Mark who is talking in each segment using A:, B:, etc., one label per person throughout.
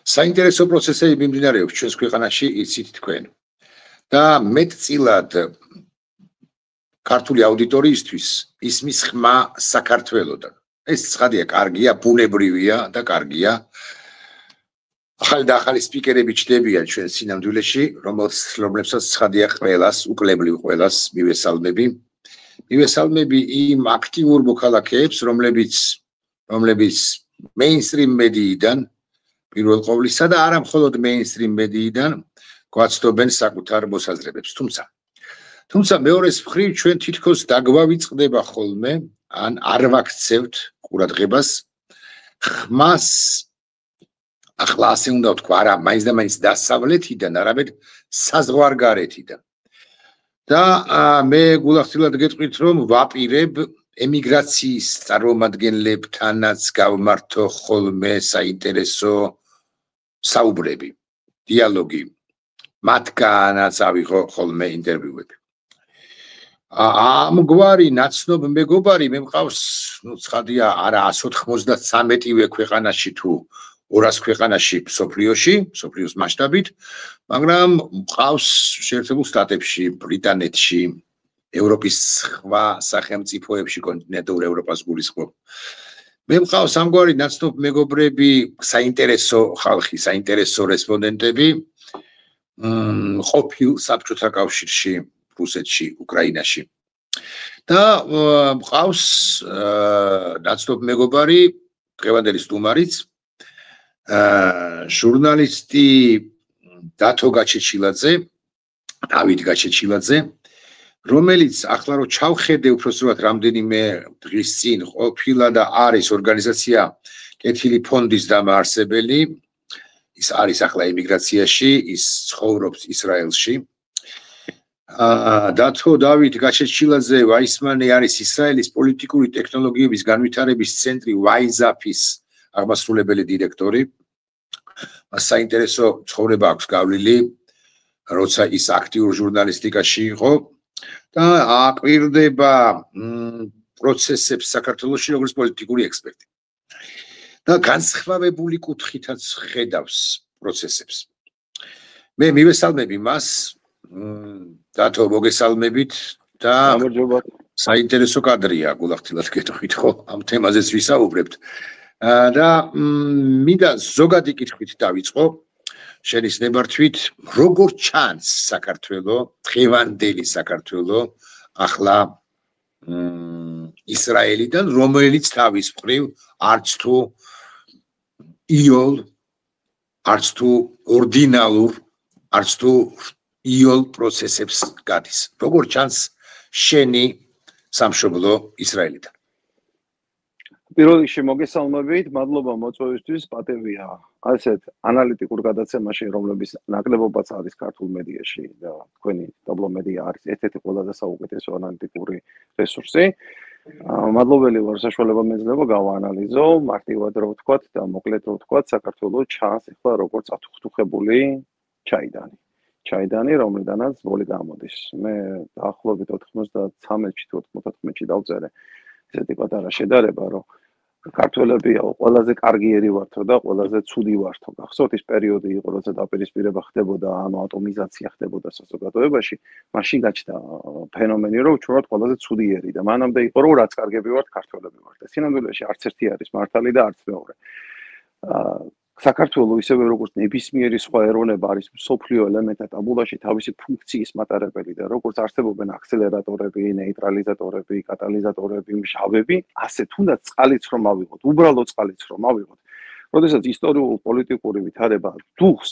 A: საინტერესო პროცესები მიმდინარეობს ჩვენს ქვეყანაში, იცით თქვენ. და მეტწილად ქართული აუდიტორიისთვის ისმის ხმა საქართველოდან. ეს ცხადია, კარგია, ბუნებრივია და კარგია. ახალი და ახალი სპიკერები ჩნდებიან ჩვენ სინამდვილეში, რომლებსაც ცხადია ყველას, უკლებლივ ყველას მივესალმები. მივესალმები იმ აქტიურ მოქალაქეებს, რომლებიც მეინსტრიმ მედიიდან პირველ ყოვლისა და არა მხოლოდ მეინსტრიმ მედიიდან გვაცნობენ საკუთარ მოსაზრებებს. თუმცა მეორეს მხრივ ჩვენ თითქოს დაგვავიწყდება ხოლმე, ან არ ვაქცევთ ყურადღებას ხმას ახლა ასე უნდა ვთქვა, არა მაინც და მაინც დასავლეთიდან, არამედ საზღვარგარეთიდან. და მე გულახდილად გეტყვით, რომ ვაპირებ ემიგრაციის წარმომადგენლებთანაც გავმართო ხოლმე საინტერესო საუბრები, დიალოგი, მათგანაც ავიღო ხოლმე ინტერვიუები. ამგვარი ნაცნობ მეგობარი მე მყავს, ცხადია, არა 193-ვე ქვეყანაში თუ 200 ქვეყანაში მსოფლიოს მასშტაბით, მაგრამ მყავს შეერთებულ შტატებში, ბრიტანეთში, ევროპის სხვა სახელმწიფოებში, კონტინენტურ ევროპას გულისხმობ. მე მყავს ამგვარი ნაცნობ მეგობრები, საინტერესო ხალხი, საინტერესო რესპონდენტები, ყოფილ საბჭოთა კავშირში, რუსეთში, უკრაინაში. და მყავს ნაცნობ მეგობარი, დღევანდელი სტუმარიც, ჟურნალისტი დათო გაჩეჩილაძე, დავით გაჩეჩილაძე, რომელიც ახლა რო ჩავხედე უბრალოდ რამდენიმე დღის წინ ყოფილა და არის ორგანიზაცია კეთილი ფონდის დამაარსებელი, ის არის ახლა ემიგრაციაში, ის ცხოვრობს ისრაელში. დათო დავით გაჩეჩილაძე ვაისმანი არის ისრაელის პოლიტიკური ტექნოლოგიების განვითარების ცენტრი WISE-ის აღმასრულებელი დირექტორი. მას საინტერესო ცხოვრება აქვს გავლილი, როცა ის აქტიურ ჟურნალისტიკაში იყო და აკვირდება პროცესებს საქართველოში როგორც პოლიტიკური ექსპერტი. და განსხვავებული კუთხითაც ხედავს პროცესებს. მე მივესალმები მას, დათო მოგესალმებით და საინტერესო კადრია, გულახდილად გეტყვით ხო, ამ თემაზეც ვისაუბრებთ. და მინდა ზოგადი კითხვით დავიწყო, შენის ნებართვით, როგორ ჩანს საქართველო, დღევანდელი საქართველო, ახლა ისრაელიდან, რომელიც თავის მხრივ არც თუ იოლ, არც თუ ორდინალურ, არც თუ იოლ პროცესებს გადის. როგორ ჩანს შენი სამშობლო ისრაელიდან?
B: პირველ რიგში მოგესალმებით, მადლობა მოწვევისთვის, პატივია ასეთ ანალიტიკურ გადაცემაში, რომლების ნაკლებობაც არის ქართულ მედიაში და თქვენი დაბლო მედია არის ერთ-ერთი ყველაზე საუკეთესო ანალიტიკური რესურსი. მადლობელი ვარ, საშუალება მეძლევა გავაანალიზო, მარტივად რო ვთქვათ და მოკლედ რო ვთქვათ, საქართველოს ჩანს ახლა როგორც ათუხთუხებული ჩაიდანი, რომლიდანაც ბოლი გამოდის. მე დაახლოებით 93-ში თუ 94-ში დავწერე ესეთი პატარა შედარება, რომ ქართველები ყველაზე კარგიერი ვართო და ყველაზე ცუდი ვართო. გახსოვთ ის პერიოდი იყო, როცა დაპირისპირება ხდებოდა, ანუ ატომიზაცია ხდებოდა საზოგადოებაში, მაშინ გაჩნდა ფენომენი, რომ ჩვენ ვართ ყველაზე ცუდიერი და მანამდე იყო, რომ რაც კარგები ვართ, ქართველები ვართ. და სინამდვილეში არც ერთი არის მართალი და არც მეორე. საქართველოს ისევე როგორც ნებისმიერი სხვა ეროვნება არის მსოფლიო ელემენტად ტაბულაში თავისი ფუნქციის მატარებელი და როგორც არსებობენ აქსელერატორები, ნეიტრალიზატორები, კატალიზატორები, მჟავები, ასე თუნდაც წყალიც რომ ავიღოთ, უბრალოდ წყალიც რომ ავიღოთ. როდესაც ისტორიულ პოლიტიკური ვითარება დუხს,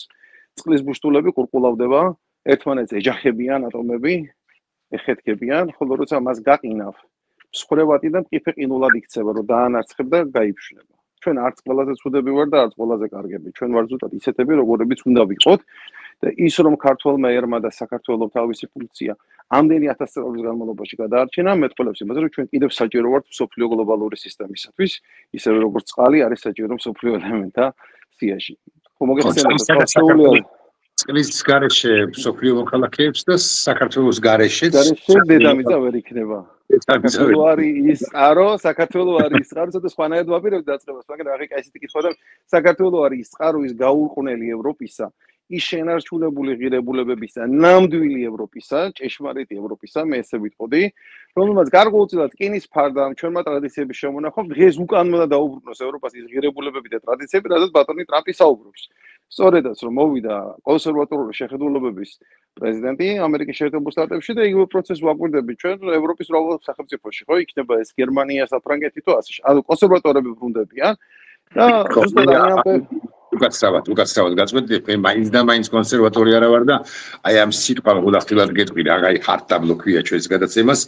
B: წყლის ბუშტულები ყურყულავდება, ერთმანეთს ეჯახებიან ატომები, ეხეთქებიან, ხოლო როცა მას გაყინავ, მსხრევადი და მყიფე ყინულად იქცება, რომ დაანარცხებ და გაიფშლება. ჩვენ არც ყველაზე ცუდები ვარ და არც ყველაზე კარგები. ჩვენ ვარ ზუსტად ისეთები, როგორებიც უნდა ვიყოთ და ის რომ ქართველმა ერმა და საქართველოს თავისი ფუნქცია ამდენი 1000 წლის განმავლობაში გადაარჩინა, მეტყველებს იმაზე, რომ ჩვენ კიდევ საჭირო ვართ მსოფლიო გლობალური სისტემისათვის, ისევე როგორც წყალი არის საჭირო მსოფლიო ელემენტთა სიაში. მოგეხსენებათ,
A: წყლის გარეშე მსოფლიო მოქალაქეებს და საქართველოს გარეშე
B: დედამიწა ვერ იქნება. საქართველოს არის ის წყარო, საქართველოს არის ის წყარო, ცოტა სხვანაირად ვაპირებთ დაწყებას, მაგრამ ახლა კაისით კითხვა და საქართველოს არის ის წყარო, ის გაურყვნელი ევროპისა, ის შენარჩუნებული ღირებულებების და ნამდვილი ევროპისა, ჭეშმარიტი ევროპისა, მე ესე ვიტყოდი, რომელმაც გარკვეულწილად რკინის ფარდა ჩვენმა ტრადიციების შემონახვა, დღეს უკან უნდა დაუბრუნოს ევროპას ის ღირებულებები და ტრადიციები, რადგან ბატონი ტრამპი საუბრობს. სწორედაც რომ მოვიდა კონსერვატორული შეხედულებების პრეზიდენტი ამერიკის შეერთებულ შტატებში და იგივე პროცესს ვაკვირდებით ჩვენ ევროპის მრავალ სახელმწიფოში, ხო, იქნება ეს გერმანია, საფრანგეთი თუ ასე. ანუ კონსერვატორები ბრუნდებიან და ზუსტად
A: უკაცრავად გაწყვეტილებ, მე მაინც და მაინც კონსერვატორი არა ვარ და აი ამ სიტყვა გულახდილად გეტყვი რა, აი ჰარტაბლო ქვია ჩვენს გადაცემას,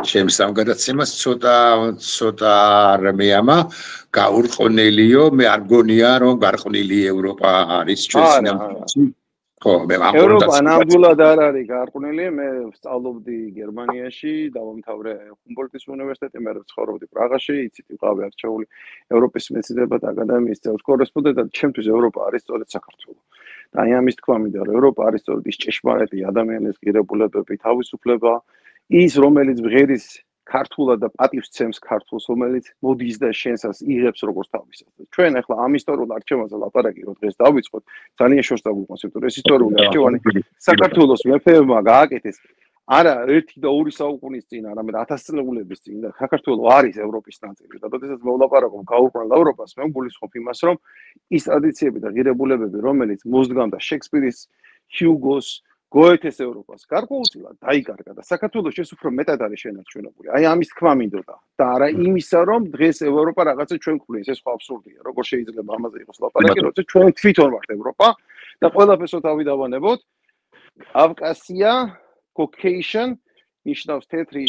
A: ჩემს ამ გადაცემას ცოტა არ მეამა გაურყვნელიო, მე არ გონია რომ გარყვნილი ევროპა არის ჩვენს ნამდვილად. ხო, მე ამ
B: ევროპა ნამდვილად არ არის გარყვნილი, მე ვსწავლობდი გერმანიაში, დავამთავრე ჰუმბოლდტის უნივერსიტეტი, მე ვცხოვრობდი პრაღაში, იცით ვიყავი არჩეული ევროპის მეცნიერებათა აკადემიის წევრი კორესპონდენტი, ჩემთვის ევროპა არის სწორედ საქართველო. და აი ამის თქვა მინდა, რომ ევროპა არის სწორედ ის ჭეშმარიტი ადამიანის ღირებულებები, თავისუფლება, ის რომელიც ღერის ქართულად და პატივს ცემს ქართულს, რომელიც მოდის და შენსას იღებს როგორც თავისას. ჩვენ ახლა ამ ისტორიულ არჩევანზე ლაპარაკი რომ დღეს დავიწყოთ, ძალიან შორს დაგვიყვანს, იმიტომ რომ ეს ისტორიული არჩევანი საქართველოს მეფეებმა გააკეთეს არა 1 და 2 საუკუნის წინ, არამედ 1000 წლების წინ და საქართველოს არის ევროპის ნაწილი. და როდესაც მოვლაპარაკობ გაურკვნელ ევროპას, მე ვგულისხმობ იმას, რომ ის ტრადიციები და ღირებულებები, რომელიც მოსდგამდა შექსპირის, ჰიუგოს გოეთეს ევროპას გარკვეულწილად დაიკარგა და საქართველოს ეს უფრო მეტად არის შენარჩუნებული. აი ამის თქმა მინდოდა და არა იმისა, რომ დღეს ევროპა რაღაცა ჩვენ გვქნის, ეს ხო აბსურდია. როგორ შეიძლება ამაზე იყოს ლაპარაკი, როცა ჩვენ თვითონ ვართ ევროპა და ყველაფერს თავი დავანებოთ. აბკასია, Caucasian ნიშნავს თეთრი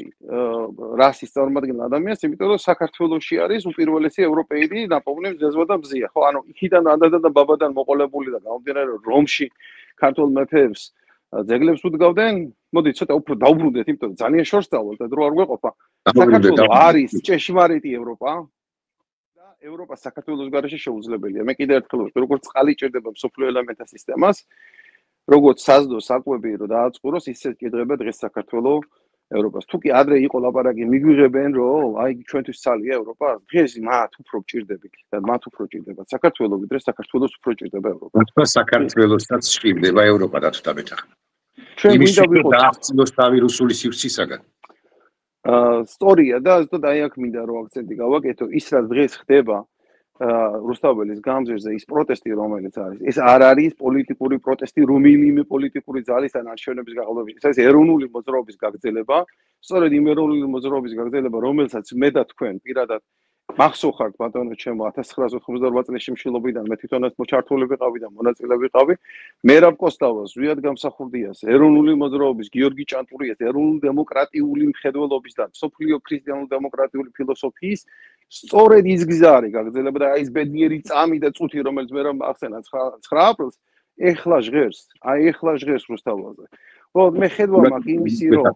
B: რასის წარმომადგენელ ადამიანს, იმიტომ რომ საქართველოში არის უპირველესი ევროპეიდი ნაპოვნი მზეზვა და მზია. ხო, ანუ იქიდან ანდადან და ბაბადან მოყოლებული და გამომდინარე რომ რომში ქართულ მეფეებს ძეგლებს უდგავდნენ, მოდი ცოტა უფრო დავბრუნდეთ, იმიტომ რომ ძალიან შორს დავვალ და დრო არ გვეყოფა. საქართველოს არის ჭეშმარიტი ევროპა და ევროპა საქართველოს გარეშე შეუძლებელია. მე კიდევ ერთხელ ვთქვი, როგორც წყალი ჭირდება მსოფლიო ელემენტთა სისტემას, როგორც საზდო საკვები რომ დააწყუროს, ისე ჭირდება დღეს საქართველოს ევროპას. თუ კი ადრე იყო ლაპარაკი, მიგვიღებენ რომ აი ჩვენთვის ცალია ევროპა, დღეს მათ უფრო ჭირდებით და მათ უფრო ჭირდება საქართველოს, ვიდრე საქართველოს უფრო ჭირდება ევროპა.
A: თქვა საქართველოსაც ჭირდება ევროპა და თუ დამეთახა.
B: ჩვენ მინდა ვიყოთ
A: დაახცნოს თავი რუსული სივრცისაგან.
B: სწორია და ზუსტად აი აქ მინდა რომ აქცენტი გავაკეთო, ის რაც დღეს ხდება რუსთაველის გამზირზე ის პროტესტი რომელიც არის, ეს არ არის პოლიტიკური პროტესტი, რომელიმე პოლიტიკური ძალის ან არჩევნების გაყოლების. ეს არის ეროვნული მოძრაობის გაგრძელება, სწორედ იმ ეროვნული მოძრაობის გაგრძელება, რომელსაც მე და თქვენ პირადად მახსოვხართ ბატონო ჩემო 1988 წლის შიმშილობიდან მე თვითონაც მოჩართული ვიყავი და მონაწილე ვიყავი. მერაბ კოსტავას, ზვიად გამსახურდიას, ეროვნული მოძრაობის, გიორგი ჭანტურიას, ეროვნული დემოკრატიული მხედველობის და სოფლიო ქრისტიანული დემოკრატიული ფილოსოფიის სწორედ ის გზა არის გაგრძელება და აი ეს ბედნიერი წამი და წუთი რომელიც მე რომ ახსენა 9 აპრილს ეხლა ჟღერს, აი ეხლა ჟღერს რუსთავაზე. ხო, მე ხედვა მაქვს იმისი რომ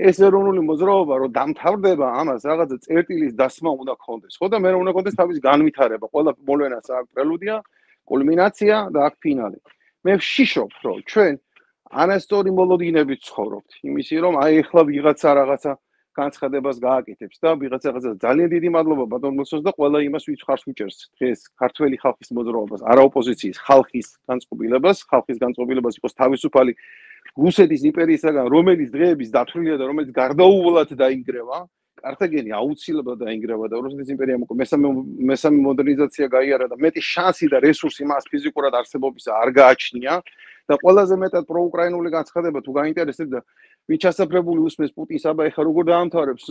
B: ეს ეროვნული მოძრაობა რომ დამთავრდება, ამას რაღაცა წერტილის დასმა უნდა ქონდეს. ხო და მე რომ უნდა ქონდეს თავის განვითარება. ყველა მოვლენას აქვს პრელუდია, კულმინაცია და აქ ფინალი. მე ვშიშობ რომ ჩვენ ანასტორი მოლოდინებით ცხოვრობთ. იმისი რომ აი ეხლა ვიღაცა რაღაცა განცხადებას გააკეთებს და ვიღაცა ძალიან დიდი მადლობა ბატონ მოსოს და ყველა იმას ვიც ხარს უჭერს დღეს ქართველი ხალხის მოძრაობას, არა ოპოზიციის, ხალხის განწყობილებას იყოს თავისუფალი რუსეთის იმპერიისაგან, რომელიც დღეების დათვლილია და რომელიც გარდაუვალად დაინგრევა, კართაგენი აუცილებლად დაინგრევა და რუსეთის იმპერიამ უკვე მესამე მოდერნიზაცია გაიარა და მეტი შანსი და რესურსი მას ფიზიკურად არსებობისა არ გააჩნია და ყველაზე მეტად პროუკრაინული განცხადება თუ გაინტერესებს და ვინც ასაფრებული უსმენს პუტინს, აბა ეხა როგორ დაამთავრებს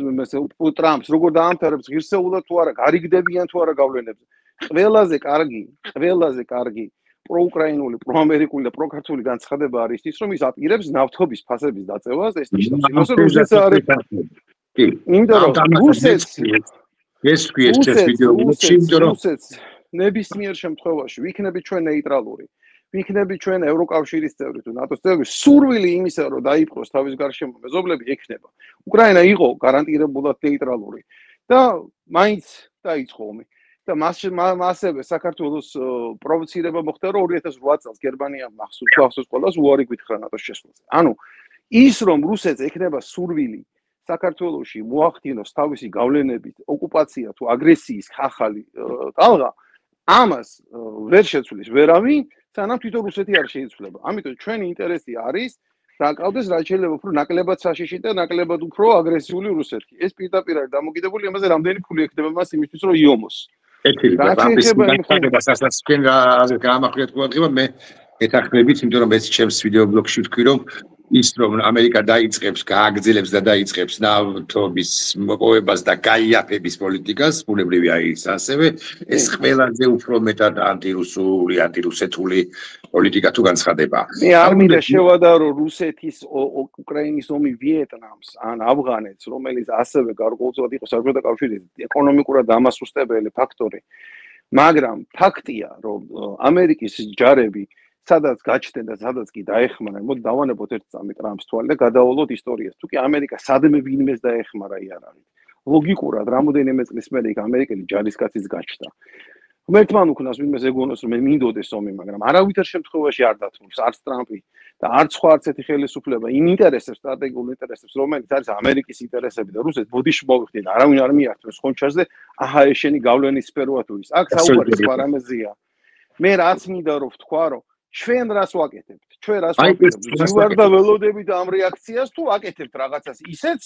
B: ტრამპს, როგორ დაამთავრებს ღირსეულად თუ არა, გარიგდებიან თუ არა გავლენებზე. ყველაზე კარგი პროუკრაინული, პროამერიკული და პროქართული განცხადება არის ის, რომ ის აპირებს ნავთობის ფასების დაწევას, ეს ნიშნავს იმას, რომ რუსეთს არის. კი, იმიტომ რომ რუსეთს ნებისმიერ შემთხვევაში ვიქნებით ჩვენ ნეიტრალური. ვიქნებით ჩვენ ევროკავშირის წევრი თუ ნატოს წევრი, სურვილი იმისა, რომ დაიპყროს თავის გარშემო მეზობლები ექნება. უკრაინა იყო გარანტირებულად ნეიტრალური და მაინც დაიწყო ომი. და მასევე საქართველოს პროვოცირება მოხდა, რომ 2008 წელს გერმანიამ მახსოვს ყველას უარი გითხრა ნატოს შესვლაზე. ანუ ის რომ რუსეთს ექნება სურვილი საქართველოში მოახდინოს თავისი გავლენებით ოკუპაცია თუ აგრესიის ხახალი ტალღა, ამას ვერ შეცვლის ვერავინ, სანამ თვითონ რუსეთი არ შეიცვლება. ამიტომ ჩვენი ინტერესი არის დაკავდეს რაც შეიძლება უფრო ნაკლებად საშიში და ნაკლებად უფრო აგრესიული რუსეთი. ეს პირდაპირ არის დამოკიდებული იმაზე, რამდენი ფული ექნება მას იმისთვის, რომ იომოს.
A: მე ეთანხმებით, იმიტომ რომ ეს ჩემს ვიდეო ბლოგში ვთქვი, რომ ის რომ ამერიკა დაიწყებს, გააგრძელებს და დაიწყებს ნავთობის მოპოვებას და გაიაფების პოლიტიკას, ბუნებრივია ის ასევე, ეს ყველაზე უფრო მეტად ანტირუსული, ანტირუსეთული პოლიტიკა თუ განცხადება.
B: მე არ მინდა შევადარო რუსეთის უკრაინის ომი ვიეტნამს ან ავღანეთს, რომელიც ასევე გარკვეულწილად იყო საბჭოთა კავშირის ეკონომიკურად დამასუსტებელი ფაქტორი, მაგრამ ფაქტია, რომ ამერიკის ჯარები სადაც გაჩნდნენ და სადაც კი დაეხმარნენ, მოდი დავანებოთ ერთ წამი ტრამპს თვალე და გადავალოთ ისტორიას. თუ კი ამერიკა სადმე ვინმეს დაეხმარა იარ არის. ლოგიკურად რამოდენიმე წლის მერე იქ ამერიკელი ჯარისკაცის გაჩნდა. ღმერთთან უქნას ვინმეს ეგონოს რომ მე მინდოდეს ომი, მაგრამ არავითარ შემთხვევაში არ დათმობს არც ტრამპი და არც სხვა არც ერთი ხელისუფლება იმ ინტერესებს, სტრატეგიულ ინტერესებს, რომელიც არის ამერიკის ინტერესები და რუსეთს ბოდიში მოვიხდით, არავინ არ მიართმევს ხონჩარზე, აჰა ეს შენი გავლენის სფეროა თუ ის. აქ საუბარი პარამეზია. მე რაც მინდა რომ ვთქვა, რომ ჩვენ რას ვაკეთებთ? ჩვენ რას ვაკეთებთ? ვარ და ველოდებით ამ რეაქციას თუ ვაკეთებთ რაღაცას ისეც,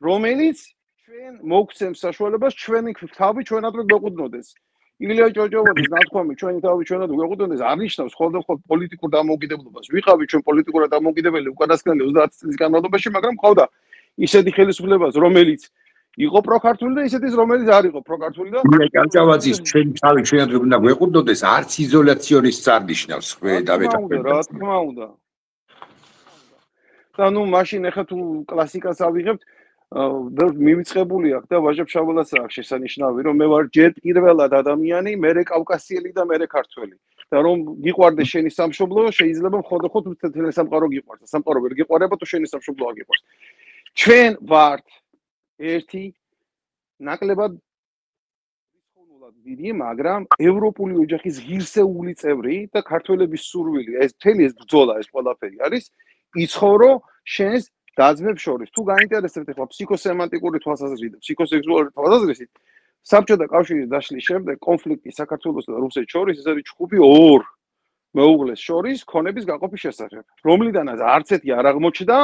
B: რომელიც ჩვენ მოგცემს საშუალებას ჩვენი თავი ჩვენადრე გვეყუდნოდეს. ილია ჭოჭოვაძის ნათქვამი ჩვენი თავი ჩვენადრე გვეყუდნოდეს არნიშნავს ხოლმე პოლიტიკურ დამოუკიდებლობას. ვიყავი ჩვენ პოლიტიკურად დამოუკიდებელი უკანასკნელი 30 წლის განმავლობაში, მაგრამ ყავდა ისეთი ხელისუფლებას, რომელიც იყო პროქართული და ისეთის, რომელიც არ იყო პროქართული და
A: ჭოჭოვაძის ჩვენი თავი ჩვენადრე უნდა გვეყუდნოდეს, არც იზოლაციონის წარნიშნავს და
B: მეტყველებს. რა თქმა უნდა. და ნუ მაშინ ახლა თუ კლასიკას ავიღებთ, მივიწყებული აქვს და ვაჟებ შაბალას აქვს შესანიშნავი, რომ მე ვარ ჯერ პირველად ადამიანი, მერე კავკასიელი და მერე ქართველი. და რომ გიყვარდეს შენი სამშობლო, შეიძლება მხოლოდ მთელი სამყარო გიყვარს. სამყარო ვერ გიყვარება თუ შენი სამშობლო არ გიყვარს. ჩვენ ვართ ერთი ნაკლებად რიცხოვნულად დიდი, მაგრამ ევროპული ოჯახის ღირსეული წევრი და ქართველების სურვილი, ეს მთელი ეს ბრძოლა, ეს ყველაფერი არის იცხოვრო შენს დაძმებს შორის. თუ გაინტერესებთ ახლა ფსიქოსემანტიკური თვალსაზრისით და ფსიქოსექსუალური თვალსაზრისით, საბჭოთა კავშირის დაშლის შემდეგ კონფლიქტი საქართველოს და რუსეთს შორის ეს არის ჩხუბი ორ მეუღლეს შორის ქონების გაყოფის შესახებ, რომლიდანაც არც ერთი არ აღმოჩნდა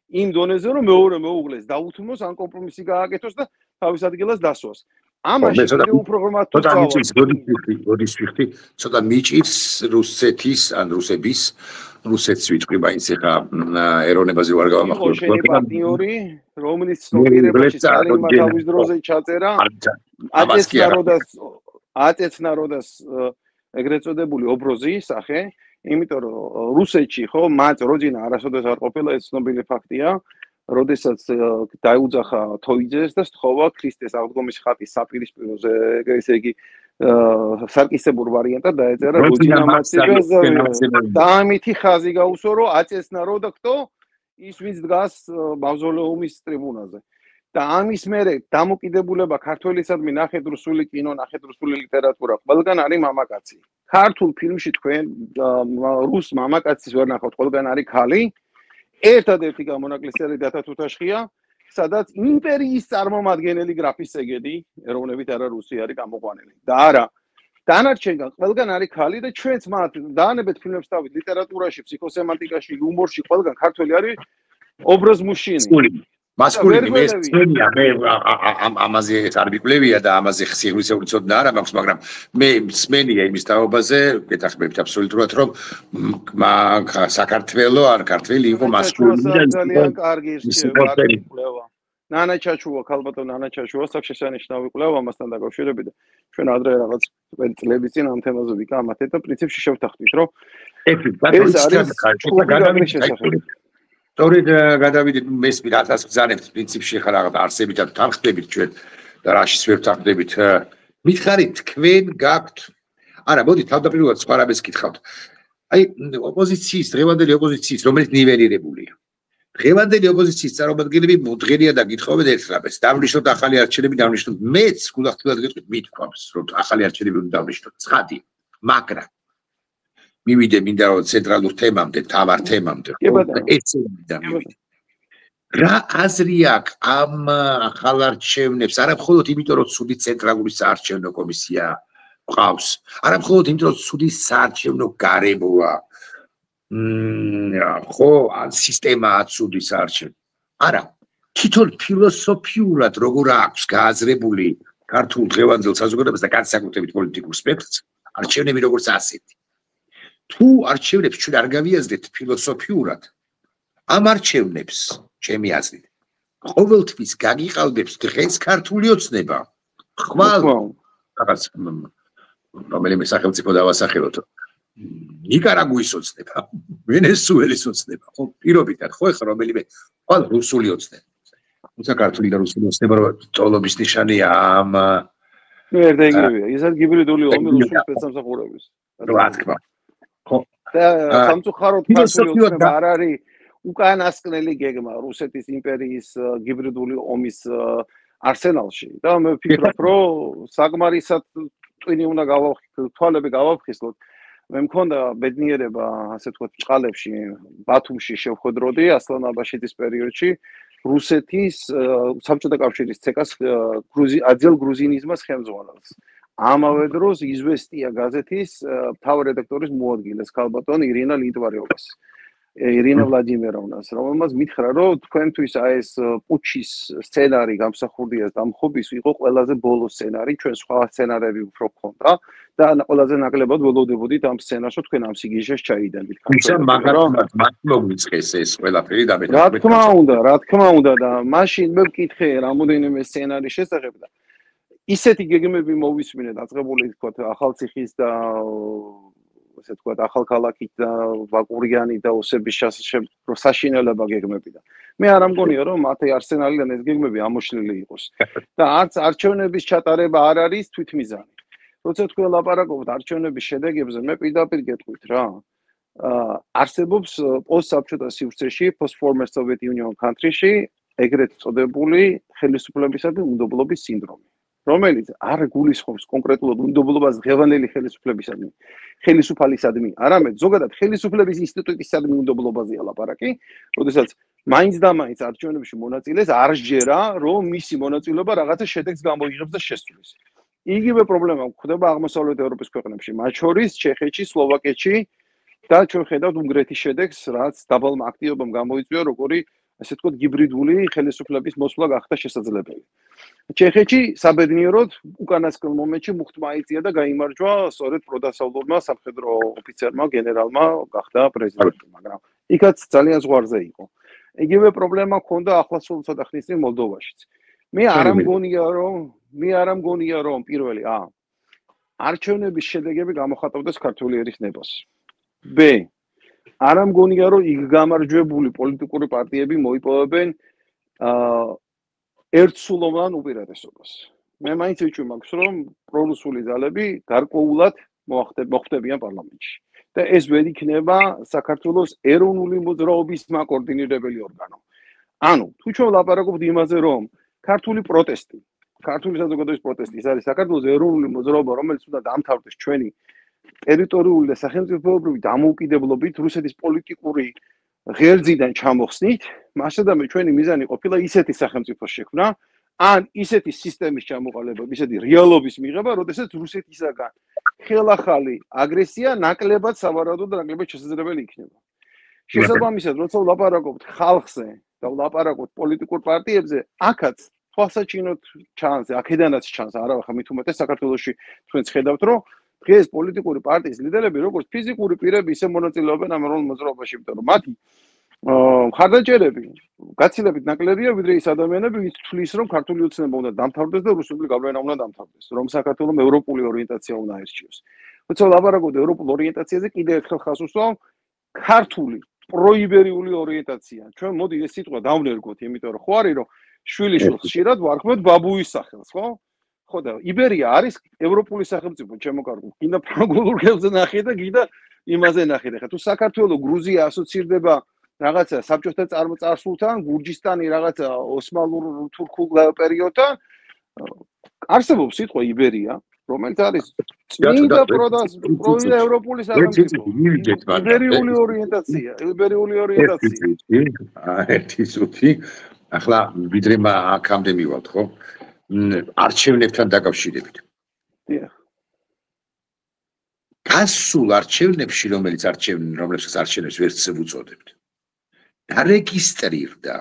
B: იმ დონეზე, რომ მეორე მეუღლეს დაუთმოს ან კომპრომისი გააკეთოს და თავის ადგილას დასვას. ამაში უფრო ღრმად თუ
A: ცოტა მიჭირს რუსეთის ან რუსების რუსეთს ვიტყვი მაინც ახლა ეროვნებაზე ვარ გავამახვილებ.
B: შენი პარტნიორი, რომლის ცნობიერებაში სტალინმა თავის დროზე ჩაწერა, აწეცნა როდას ეგრეთ წოდებული ობროზი სახე, იმიტომ რომ რუსეთში ხო მათ როძინა არასოდეს არ ყოფილა, ეს ცნობილი ფაქტია. როდესაც დაუძახა თოიძეს და სთხოვა ქრისტეს აღდგომის ხატის საპირისპიროზე, ესე იგი სარკისებურ ვარიანტად დაეწერა როძინა მაციბეს და ამითი ხაზი გაუსვა, რომ აწესნა რო და ქტო ის ვინც დგას მავზოლეუმის ტრიბუნაზე. და ამის მერე დამოკიდებულება ქართველისადმი ნახეთ რუსული კინო, ნახეთ რუსული ლიტერატურა, ყველგან არის მამაკაცი. ქართულ ფილმში თქვენ რუს მამაკაცის ვერ ნახავთ, ყველგან არის ქალი. ერთადერთი გამონაკლისელი დათა თუთაშხია, სადაც იმპერიის წარმომადგენელი გრაფის ეგედი, ეროვნებით არა რუსი არის გამოყვანილი. და არა, დანარჩენგან ყველგან არის ქალი და ჩვენც მათ დაანებეთ ფილმებს თავით ლიტერატურაში, ფსიქოსემანტიკაში, იუმორში, ყველგან ქართველი არის ობროზ მუშინი.
A: მასკულინი მე სცენია, მე ამაზე არ მიკლევია და ამაზე სიღვისეული ცოდნა არ მაქვს, მაგრამ მე მსმენია იმის თაობაზე, გეთახმებით აბსოლუტურად, რომ საქართველო არ ქართველი იყო მასკულინი და
B: ძალიან კარგი რჩევა. ნანა ჩაჩუვა, ქალბატონ ნანა ჩაჩუვა, აქვს შესანიშნავი კვლევა ამასთან დაკავშირებით და ჩვენ ადრე რაღაც წლების წინ ამ თემაზე ვიკამათეთ და პრინციპში შევთანხმდით, რომ ეს არის
A: სწორედ გადავიდეთ მესმის რატას ბრძანებთ პრინციპში ხარ რაღაც არსებითად თანხდებით ჩვენ და რაშიც ვერ თანხდებით მითხარით თქვენ გაქვთ არა მოდი თავდაპირველად სხვა რამეს გითხავთ აი ოპოზიციის დღევანდელი ოპოზიციის რომელიც ნიველირებულია დღევანდელი ოპოზიციის წარმომადგენლები მოდღერია და გითხოვენ ერთ რამეს დავნიშნოთ ახალი არჩევნები დავნიშნოთ მეც გულახდილად გეტყვით მithქვამს რომ ახალი არჩევნები უნდა დავნიშნოთ ცხადია მაგრამ მივიდე მინდა რომ ცენტრალურ თემამდე, თავარ თემამდე. ეს მივიდე. რა აზრი აქვს ამ ახალ არჩევნებს? არა მხოლოდ იმიტომ, რომ ცუდი ცენტრალური საარჩევნო კომისია ყავს, არა მხოლოდ იმიტომ, რომ ცუდი საარჩევნო გარემოა. ხო, სისტემაა ცუდი საარჩევნო. არა, თვითონ ფილოსოფიურად როგორ აქვს გააზრებული ქართულ დღევანდელ საზოგადოებას და განსაკუთრებით პოლიტიკურ სპექტრს არჩევნები როგორც ასეთი. თუ არჩევნებს ჩვენ არ გავიაზრეთ ფილოსოფიურად, ამ არჩევნებს, ჩემი აზრით, ყოველთვის გაგიყალბებს დღეს ქართული ოცნება. ხვალ რაღაც რომელიმე სახელმწიფო დავასახელოთ. ნიკარაგუის ოცნება, ვენესუელის ოცნება, ხო, პირობითად, ხო, ეხლა რომელიმე ხვალ რუსული ოცნება. თუმცა ქართული და რუსული ოცნება ტოლობის ნიშანია ამ
B: ერთ ეგრევია, ისაც გიბრიდული ომი რუსული სპეცსამსახურების.
A: რა თქმა. ხო.
B: და სამწუხაროდ ქართული ოცნება არ არის უკანასკნელი გეგმა რუსეთის იმპერიის გიბრიდული ომის არსენალში და მე ვფიქრობ, რომ საკმარისად ტვინი უნდა თვალები გავაფხიზლოთ. მე მქონდა ბედნიერება, ასე ვთქვათ, ბჭყალებში, ბათუმში შევხვედროდი ასლან აბაშიძის პერიოდში რუსეთის საბჭოთა კავშირის ცეკას აძიელ გრუზინიზმის ხელმძღვანელს. ამავე დროს იზვესტია გაზეთის მთავარ რედაქტორის მოადგილეს ქალბატონ ირინა ლიტვარიოვას. ირინა ვლადიმიროვნას, რომელმაც მითხრა, რომ თქვენთვის ეს პუჩის სცენარი გამსახურდიას დამხობის იყო ყველაზე ბოლო სცენარი, ჩვენ სხვა სცენარები უფრო გქონდა და ყველაზე ნაკლებად ველოდებოდით ამ სცენარს, რომ თქვენ ამ სიგიჟეს ჩაიდენდით.
A: თუმცა მაგრამ მოგვიწყეს ეს ყველაფერი და მე
B: რა თქმა უნდა და მაშინ მე ვკითხე რამოდენიმე სცენარის შესახებ და ისეთი გეგმები მოვისმინე დაწყებული თქვათ ახალციხის და ასე თქვათ ახალქალაქით და ვაკურიანი და ოსების საშინელება გეგმები და მე არ ამგონია რომ მათი არსენალიდან ეს გეგმები ამოშლილი იყოს და არც არჩევნების ჩატარება არ არის თვითმიზანი. როცა თქვენ ლაპარაკობთ არჩევნების შედეგებზე, მე პირდაპირ გეტყვით რა. არსებობს პოსტსაბჭოთა სივრცეში, post-former Soviet Union country-ში ეგრეთ წოდებული ხელისუფლებისადმი უნდობლობის სინდრომი, რომელიც არ გულისხმობს კონკრეტულად უნდობლობას დღევანდელი ხელისუფალისადმი, არამედ ზოგადად ხელისუფლების ინსტიტუტისადმი უნდობლობაზეა ლაპარაკი, როდესაც მაინც და მაინც არჩევნებში მონაწილეს არ სჯერა, რომ მისი მონაწილეობა რაღაცა შედეგს გამოიღებს და შესრულებს. იგივე პრობლემა გვხვდება აღმოსავლეთ ევროპის ქვეყნებში, მათ შორის ჩეხეთში, სლოვაკეთში და ჩვენ ხედავთ უნგრეთის შედეგს, რაც დაბალ აქტივობამ გამოიწვია, როგორი ასე ვთქვათ, გიბრიდული ხელისუფლების მოსვლა გახდა შესაძლებელი. ჩეხეთში საბედნიეროდ უკანასკნელ მომენტში მუხტმა აიწია და გაიმარჯვა სწორედ პროდასავლურმა სამხედრო ოფიცერმა, გენერალმა გახდა პრეზიდენტი, მაგრამ იქაც ძალიან ზღვარზე იყო. იგივე პრობლემა ჰქონდა ახლასულ ცოტა ხნის წინ მოლდოვაშიც. მე არ ამგონია რომ პირველი არჩევნების შედეგები გამოხატავდეს ქართული ერის ნებას. ბ არ ამგონია რომ იქ გამარჯვებული პოლიტიკური პარტიები მოიპოვებენ ერთსულოვან უპირატესობას. მე მაინც ვიჭვი მაქვს რომ პრორუსული ძალები გარკვეულად მოხვდებიან პარლამენტში და ეს ვერ იქნება საქართველოს ეროვნული მოძრაობის მაკოორდინირებელი ორგანო. ანუ თუ ჩვენ ლაპარაკობთ იმაზე რომ ქართული პროტესტი, ქართული საზოგადოების პროტესტი, ეს არის საქართველოს ეროვნული მოძრაობა, რომელიც უნდა დამთავრდეს ჩვენი ტერიტორიული და სახელმწიფოებრივი დამოუკიდებლობით რუსეთის პოლიტიკური ღერძიდან ჩამოხსნით, მასადამე ჩვენი მიზანი ყოფილა ისეთი სახელმწიფოს შექმნა, ან ისეთი სისტემის ჩამოყალიბება, ისეთი რეალობის მიღება, როდესაც რუსეთისაგან ხელახალი აგრესია ნაკლებად სავარაუდო და ნაკლებად შესაძლებელი იქნება. შესაბამისად, როცა ვლაპარაკობთ ხალხზე და ვლაპარაკობთ პოლიტიკურ პარტიებზე, აქაც თვალსაჩინოდ ჩანს, აქედანაც ჩანს, არა ხა მით უმეტეს საქართველოში თქვენც ხედავთ, რომ დღეს პოლიტიკური პარტიის ლიდერები როგორც ფიზიკური პირები ისე მონაწილეობენ ამ ეროვნულ მოძრაობაში, იმიტომ რომ მათი მხარდაჭერები გაცილებით ნაკლებია, ვიდრე ის ადამიანები, ვინც თვლის, რომ ქართული ოცნება უნდა დამთავრდეს და რუსული გავლენა უნდა დამთავრდეს, რომ საქართველოს ევროპული ორიენტაცია უნდა აირჩიოს. როცა ვლაპარაკობთ ევროპულ ორიენტაციაზე, კიდევ ერთხელ ხაზს უსვამ ქართული პროიბერიული ორიენტაცია. ჩვენ მოდი ეს სიტყვა დავნერგოთ, იმიტომ რომ ხო არის რომ შვილიშვილს ხშირად ვარქმევთ ბაბუის სახელს, ხო? ხო და იბერია არის ევროპული სახელმწიფო, ჩემო კარგო. კიდე ფრანგულ ხელზე ნახე და კიდე იმაზე ნახე. ხა თუ საქართველოს გრუზია ასოცირდება რაღაცა საბჭოთა წარსულთან, გურჯისტანი რაღაცა ოსმალურ თურქულ პერიოდთან, არსებობს სიტყვა იბერია, რომელიც არის წმინდა პროვინცია ევროპული სახელმწიფო. იბერიული ორიენტაცია.
A: ერთი წუთი. ახლა ვიდრე აქამდე მივალთ, ხო? არჩევნებთან დაკავშირებით.
B: დიახ.
A: გასულ არჩევნებში, რომლებსაც არჩევნებს ვერც უწოდებთ. დარეგისტრირდა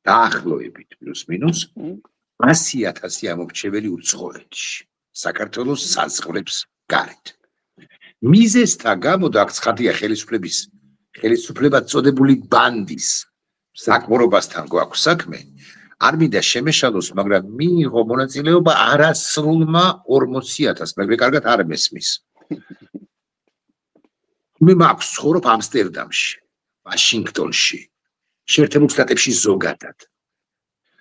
A: დაახლოებით პლუს-მინუს 100,000 ამომრჩეველი უცხოეთში. საქართველოს საზღვრებს გარეთ. მიზეზთა გამო და აქ ცხადია ხელისუფლებად წოდებული ბანდის საკმარობასთან გვაქვს საქმე. არ მინდა შემეშალოს, მაგრამ მიიღო მონაწილეობა არასრულმა 40,000, მაგრამ კარგად არ მესმის. მე მაქვს ცხოვრობ ამსტერდამში, ვაშინგტონში, შეერთებულ შტატებში ზოგადად.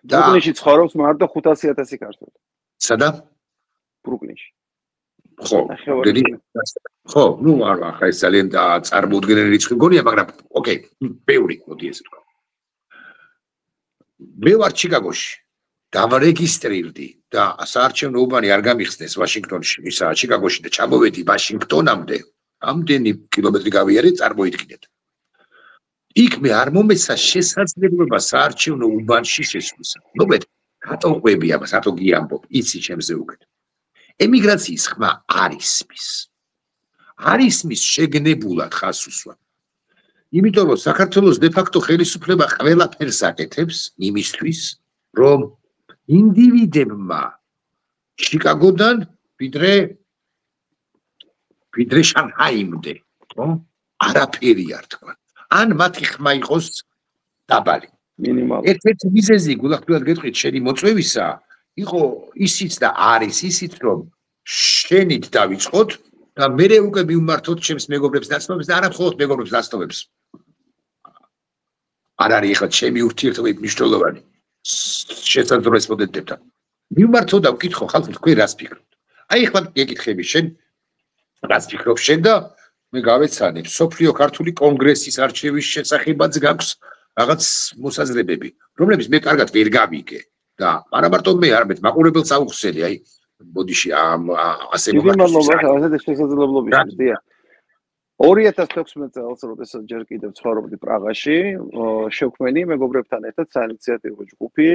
B: ბრუკლინში ცხოვრობს მარტო 500,000 ქართველი.
A: სადა?
B: ბრუკლინში.
A: ხო, ნუ ახლა ეს ძალიან წარმოუდგენელი რიცხვი მგონია, მაგრამ ოკეი, ბევრი მოდი ესე ვთქვა. მე ვარ ჩიკაგოში. დავარეგისტრირდი და საარჩევნო უბანი არ გამიხსნეს ვაშინგტონში, ისა ჩიკაგოში და ჩამოვედი ვაშინგტონამდე. ამდენი კილომეტრი გავიარე, წარმოიდგინეთ. იქ მე არ მომეცა შესაძლებლობა საარჩევნო უბანში შესვლისა. მოგეთ, რატო ყვები ამას, რატო გიამბობ, იცი ჩემზე უკეთ. ემიგრაციის ხმა არის მის შეგნებულად ხას უსვა. იმიტომ რომ საქართველოს დე-ფაქტო ხელისუფლება ყველაფერს აკეთებს იმისთვის, რომ ინდივიდებმა შიკაგოდან ვიდრე შანჰაიმდე, ხო? არაფერი არ თქვა. ან მათი ხმა იყოს დაბალი.
B: მინიმალური.
A: ერთ-ერთი მიზეზი გულახდილად გეტყვით შენი მოწვევისა იყო ისიც და არის ისიც, რომ შენით დავიწყოთ და მერე უკვე მივმართოთ ჩემს მეგობრებს ნაცნობებს და არა მხოლოდ მეგობრებს ნაცნობებს. არ არის ახლა ჩემი ურთიერთობები მნიშვნელოვანი შესაძლო რესპონდენტებთან. მივმართო და ვკითხო ხალხს თქვენ რას ფიქრობთ. აი ახლა გეკითხები შენ რას ფიქრობ შენ და მე გავეცანებ სოფლიო ქართული კონგრესის არჩევის შესახებაც გაქვს რაღაც მოსაზრებები, რომლებიც მე კარგად ვერ გავიგე და არა მარტო მე, არამედ მაყურებელს აუხსენე, აი ბოდიში ასე
B: მომართოს შესაძლებლობისთვის, დიახ. 2016 წელს, როდესაც ჯერ კიდევ ცხოვრობდი პრაღაში, შევქმენი მეგობრებთან ერთად საინიციატივო ჯგუფი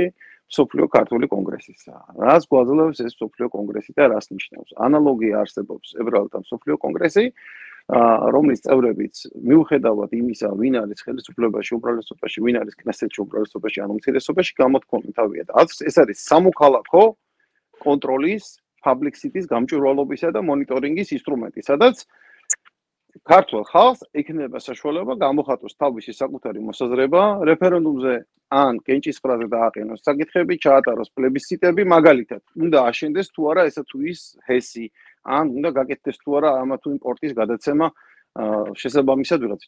B: სოფლიო ქართული კონგრესისა. რას გვაძლევს ეს სოფლიო კონგრესი და რას ნიშნავს? ანალოგია არსებობს ებრაელთა სოფლიო კონგრესი, რომლის წევრებიც მიუხედავად იმისა, ვინ არის ხელისუფლებაში, უმრავლესობაში, ვინ არის კნესეთში, უმრავლესობაში, ანუ უმცირესობაში, გამოთქვამი თავია. ეს არის სამოქალაქო კონტროლის, public cities გამჭვირვალობისა და მონიტორინგის ინსტრუმენტი, სადაც ქართულ ხალხს ექნება საშუალება გამოხატოს თავისი საკუთარი მოსაზრება რეფერენდუმზე ან კენჭისყრაზე დააყენოს საკითხები, ჩაატაროს პლებისციტები, მაგალითად, უნდა აშენდეს თუ არა ესა თუ ის ჰესი, ან უნდა გაკეთდეს თუ არა ამა თუ იმ პორტის გადაცემა შესაბამისად ვიღაც.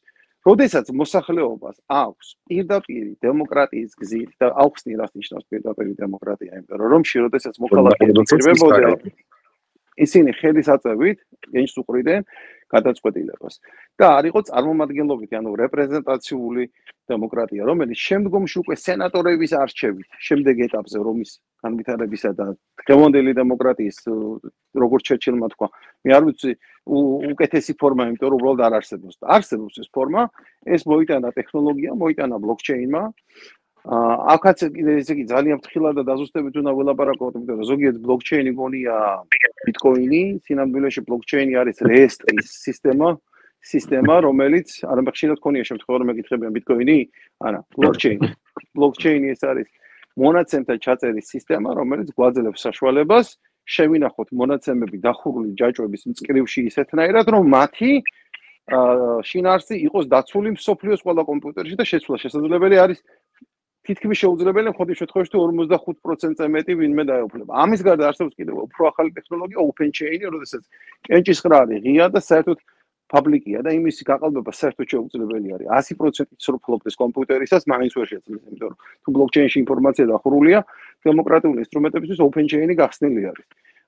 B: როდესაც მოსახლეობას აქვს პირდაპირი დემოკრატიის გზით და აუხსნი რას ნიშნავს პირდაპირი დემოკრატია, იმიტომ რომ რომში როდესაც მოქალაქეები ირბებოდნენ, ისინი ხელისაწევით გენჯს უყრიდნენ გადაწყვეტილებას. და არ იყო წარმომადგენლობითი, ანუ რეპრეზენტაციული დემოკრატია, რომელიც შემდგომში უკვე სენატორების არჩევით, შემდეგ ეტაპზე რომის განვითარებისა და დღევანდელი დემოკრატიის, როგორც ჩერჩილმა თქვა, მე არ ვიცი უკეთესი ფორმა, იმიტომ რომ უბრალოდ არ არსებობს. არსებობს ეს ფორმა, ეს მოიტანა ტექნოლოგია, მოიტანა ბლოკჩეინმა. აქაც ესე იგი ძალიან ფრთხილად და დაზუსტებით უნდა ველაპარაკოთ, იმიტომ რომ ზოგიერთ ბლოკჩეინი გონია ბიტკოინი, სინამდვილეში ბლოკჩეინი არის რეესტრის სისტემა, რომელიც არა ხშირად გონია შემთხვევა რომ მეკითხებიან ბიტკოინი, არა, ბლოკჩეინი. ბლოკჩეინი ეს არის მონაცემთა ჩაწერის სისტემა, რომელიც გვაძლევს საშუალებას შევინახოთ მონაცემები დახურული ჯაჭვების მწკრივში ისეთნაირად, რომ მათი შინაარსი იყოს დაცული მსოფლიოს ყველა კომპიუტერში და შეცვლა შესაძლებელი არის თითქმის შეუძლებელი მხოლოდ შემთხვევაში თუ 45%-ზე მეტი ვინმე დაეუფლება. ამის გარდა არსებობს კიდევ უფრო ახალი ტექნოლოგია open chain-ი, როდესაც კენჭისყრა არის ღია და საერთოდ პაბლიკია და იმისი გაყალბება საერთოდ შეუძლებელი არის. 100%-ით სრულფლობდეს კომპიუტერისას მაინც ვერ შეძლებს, იმიტომ რომ თუ ბლოკჩეინში ინფორმაცია დახურულია, დემოკრატიული ინსტრუმენტებისთვის open chain-ი გახსნილი არის.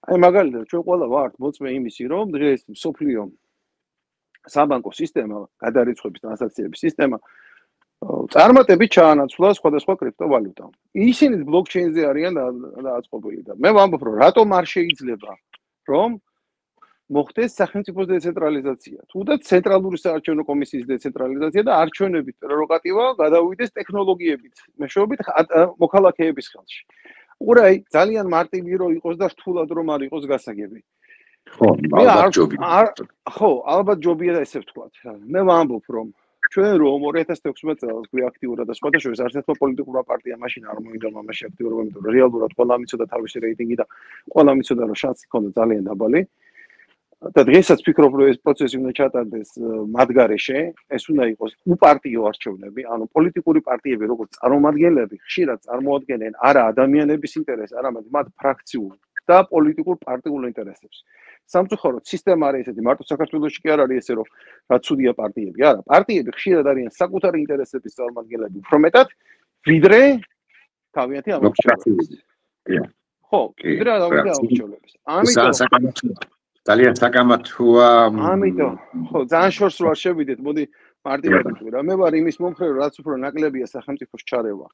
B: აი მაგალითად, ჩვენ ყველა ვართ მოწმე იმისი, რომ დღეს მსოფლიო საბანკო სისტემა, გადარიცხვების ტრანზაქციების სისტემა წარმატებით ჩაანაცვლა სხვადასხვა კრიპტოვალუტა. ისინიც ბლოკჩეინზე არიან დააწყობილი და მე ვამბობ, რომ რატომ არ შეიძლება რომ მოხდეს სახელმწიფოს დეცენტრალიზაცია. თუნდაც ცენტრალური საარჩევნო კომისიის დეცენტრალიზაცია და არჩევნების პრეროგატივა გადავიდეს ტექნოლოგიებით, მეშვეობით მოქალაქეების ხელში. უყურე, ძალიან მარტივი რო იყოს და რთულად რომ არ იყოს გასაგები. ხო, ალბათ ჯობია ესე ვთქვათ. მე ვამბობ, რომ ჩვენ რომ 2016 წელს გვიაქტიურა და სხვადასხვა არც ერთმა პოლიტიკურმა პარტიამ მაშინ არ მოიგო მამაში აქტიურობა, იმიტომ რომ რეალურად ყველა მიცოდა თავისი რეიტინგი და ყველა მიცოდა რომ შანსი ჰქონდა ძალიან დაბალი. და დღესაც ვფიქრობ, რომ ეს პროცესი უნდა ჩატარდეს მათ გარეშე, ეს უნდა იყოს უპარტიო არჩევნები, ანუ პოლიტიკური პარტიები როგორც წარმომადგენლები ხშირად წარმოადგენენ არა ადამიანების ინტერესს, არამედ მათ ფრაქციულ და პოლიტიკურ პარტიულ ინტერესებს. სამწუხაროდ სისტემა არის ესეთი, მარტო საქართველოში კი არ არის ესე, რომ რაც უდია პარტიები, არა, პარტიები ხშირად არიან საკუთარი ინტერესების წარმომადგენლები უფრო მეტად, ვიდრე თავიანთი ამორჩევლების. ხო, ვიდრე ამორჩევლების. ამიტომ
A: ძალიან საკამათოა.
B: ამიტომ, ხო, ძალიან შორს რო არ შევიდეთ, მოდი მარტივად ვთქვი რა. მე ვარ იმის მომხრე, რაც უფრო ნაკლებია სახელმწიფოს ჩარევა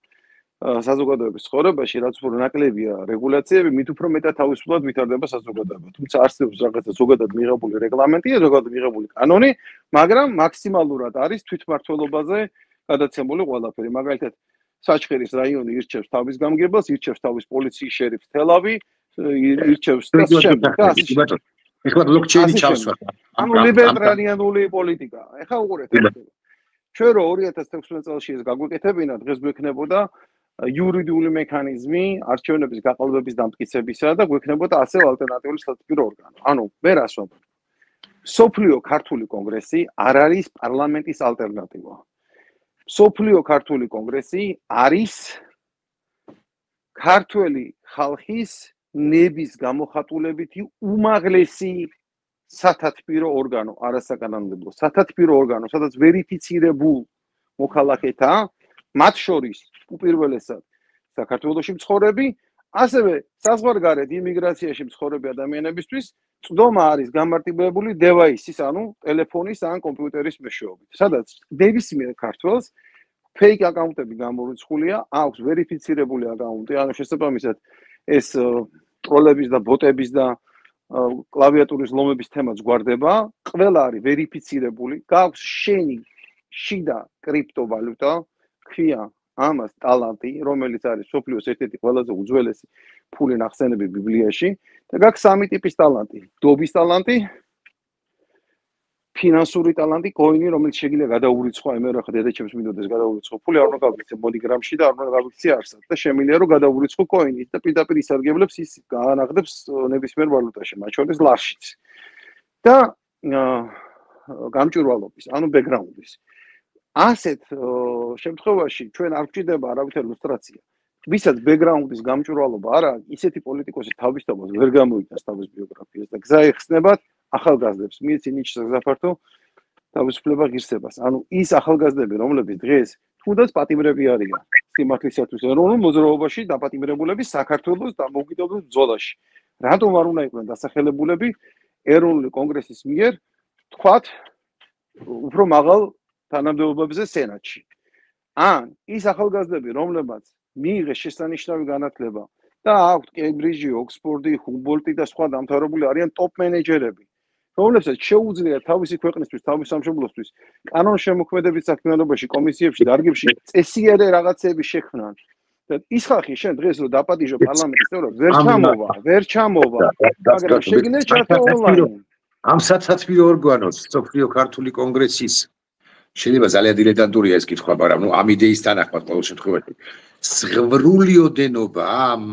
B: საზოგადოების ცხოვრებაში, რაც უფრო ნაკლებია რეგულაციები, მით უფრო მეტად თავისუფლად ვითარდება საზოგადოება. თუმცა არსებობს რაღაცა ზოგადად მიღებული რეგლამენტი, ზოგადად მიღებული კანონი, მაგრამ მაქსიმალურად არის თვითმმართველობაზე გადაცემული ყველაფერი. მაგალითად, საჩხერის რაიონი ირჩევს თავის გამგებელს, ირჩევს თავის პოლიციის შერიფს თელავი, ირჩევს და შემდეგ.
A: ეხლა ბლოკჩეინი ჩავსვათ.
B: ანუ ლიბერალიანული პოლიტიკა. ეხლა უყურეთ. ჩვენ რო 2016 წელს ეს გაგვეკეთებინა, დღეს გვექნებოდა იურიდიული მექანიზმი არჩევნების გაყალბების დამტკიცებისა და გვექნებოდა ასევე ალტერნატიული სტატუტური ორგანო. ანუ მე რას ვამბობ? სოფლიო ქართული კონგრესი არ არის პარლამენტის ალტერნატივა. სოფლიო ქართული კონგრესი არის ქართველი ხალხის ნების გამოხატულებითი უმაღლესი სათათბირო ორგანო, არასაკანონმდებლო სათათბირო ორგანო, სადაც ვერიფიცირებულ მოქალაქეთა, მათ შორის უპირველესად საქართველოში მცხოვრები, ასევე საზღვარგარეთ იმიგრაციაში მცხოვრები ადამიანებისთვის წვდომა არის გამარტივებული დევაისის, ანუ ტელეფონის ან კომპიუტერის მეშვეობით, სადაც ნებისმიერ ქართველს ფეიქ აკაუნტები გამორიცხულია, აქვს ვერიფიცირებული აკაუნტი, ანუ შესაბამისად ეს ტროლების და ბოტების და კლავიატურის ლომების თემაც გვარდება, ყველა არის ვერიფიცირებული, გაქვს შენი შიდა კრიპტოვალუტა, ქვია ამას ტალანტი, რომელიც არის სოფლიოს ერთ-ერთი ყველაზე უძველესი ფული ნახსენები ბიბლიაში და გაქვს სამი ტიპის ტალანტი: დობის ტალანტი, ფინანსური ტალანტი, კოინი, რომელიც შეიძლება გადაურიცხო, მე რა ხა დედაჩემს მინდოდეს გადაურიცხო ფული, არ უნდა გავიქცე მონიგრამში და არ უნდა გავიქცე არსად და შემიძლია რომ გადაურიცხო კოინით და პირდაპირ ისარგებლებს ის გაანაღდებს ნებისმიერ ვალუტაში, მათ შორის ლარშიც. და გამჭვირვალობის, ანუ ბექგრაუნდის. ასეთ შემთხვევაში ჩვენ არ გვჭირდება არავითარი ილუსტრაცია. ვისაც ბექგრაუნდის გამჭვირვალობა არა, ისეთი პოლიტიკოსი თავისთავად ვერ გამოიტანს თავის ბიოგრაფიას და გზა ეხსნებათ ახალგაზრდებს, მიეცი ნიჩს გზაფართო თავისუფლება ღირსებას. ანუ ის ახალგაზრდები, რომლებიც დღეს თუნდაც პატიმრები არიან სიმართლისათვის ეროვნულ მოძრაობაში დაპატიმრებულები საქართველოს დამოუკიდებლობის ბრძოლაში. რატომ არ უნდა იყვნენ დასახელებულები ეროვნული კონგრესის მიერ, თქვათ, უფრო მაღალ თანამდებობებზე სენატში. ან ის ახალგაზრდები, რომლებმაც მიიღეს შესანიშნავი განათლება და აქვთ კემბრიჯი, ოქსფორდი, ჰუმბოლტი და სხვა დამთავრებული არიან ტოპ მენეჯერები, რომლებსაც შეუძლიათ თავისი ქვეყნისთვის, თავის სამშობლოსთვის კანონშემოქმედების საქმიანობაში, კომისიებში, დარგებში წესიერი რაღაცები შექმნან. და ის ხალხი შენ დღეს რო დაპატიჟო პარლამენტის წევრად, ვერ ჩამოვა, მაგრამ შეგინე ჩართო ონლაინ.
A: ამ სათათბირო ორგანოს, სოფლიო ქართული კონგრესის შეიძლება ძალიან დილეტანტურია ეს კითხვა, მაგრამ ნუ ამ იდეისთან ახლა ყოველ შემთხვევაში ზღვრული ოდენობა ამ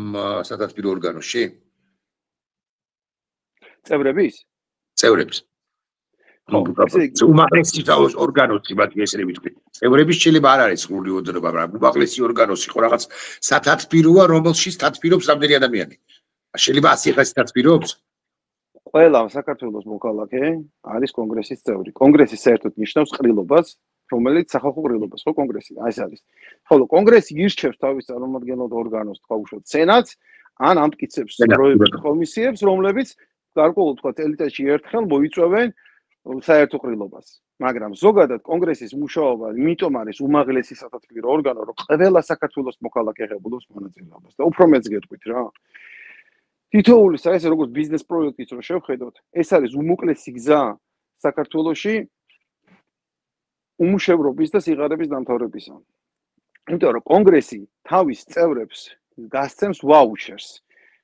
A: სათათბირო ორგანოში
B: წევრების
A: უმაღლესი ორგანოსი მათ ესრე ვიტყვი. წევრების შეიძლება არ არის ზღვრული ოდენობა, მაგრამ უმაღლესი ორგანოსი ხო რაღაც სათათბიროა, რომელშიც თათბირობს რამდენი ადამიანი. შეიძლება 100 ხაზი თათბირობს?
B: ყველა საქართველოს მოქალაქე არის კონგრესის წევრი. კონგრესი საერთოდ ნიშნავს ყრილობას, რომელიც სახალხო ყრილობას, ხო კონგრესი, ეს არის. ხოლო კონგრესი ირჩევს თავის წარმომადგენლად ორგანოს, თქვა უშუალოდ სენატს, ან ამტკიცებს დროებით კომისიებს, რომლებიც გარკვეულ თქვა წელიწადში ერთხელ მოიწვევენ საერთო ყრილობას. მაგრამ ზოგადად კონგრესის მუშაობა იმიტომ არის უმაღლესი სათათბირო ორგანო, რომ ყველა საქართველოს მოქალაქე ღებულობს მონაწილეობას და უფრო მეც გეტყვით რა. თითოეული ეს როგორც ბიზნეს პროექტიც რო შევხედოთ, ეს არის უმოკლესი გზა საქართველოში უმუშევრობის და სიღარიბის დამთავრებისა. იმიტომ რომ კონგრესი თავის წევრებს გასცემს ვაუჩერს.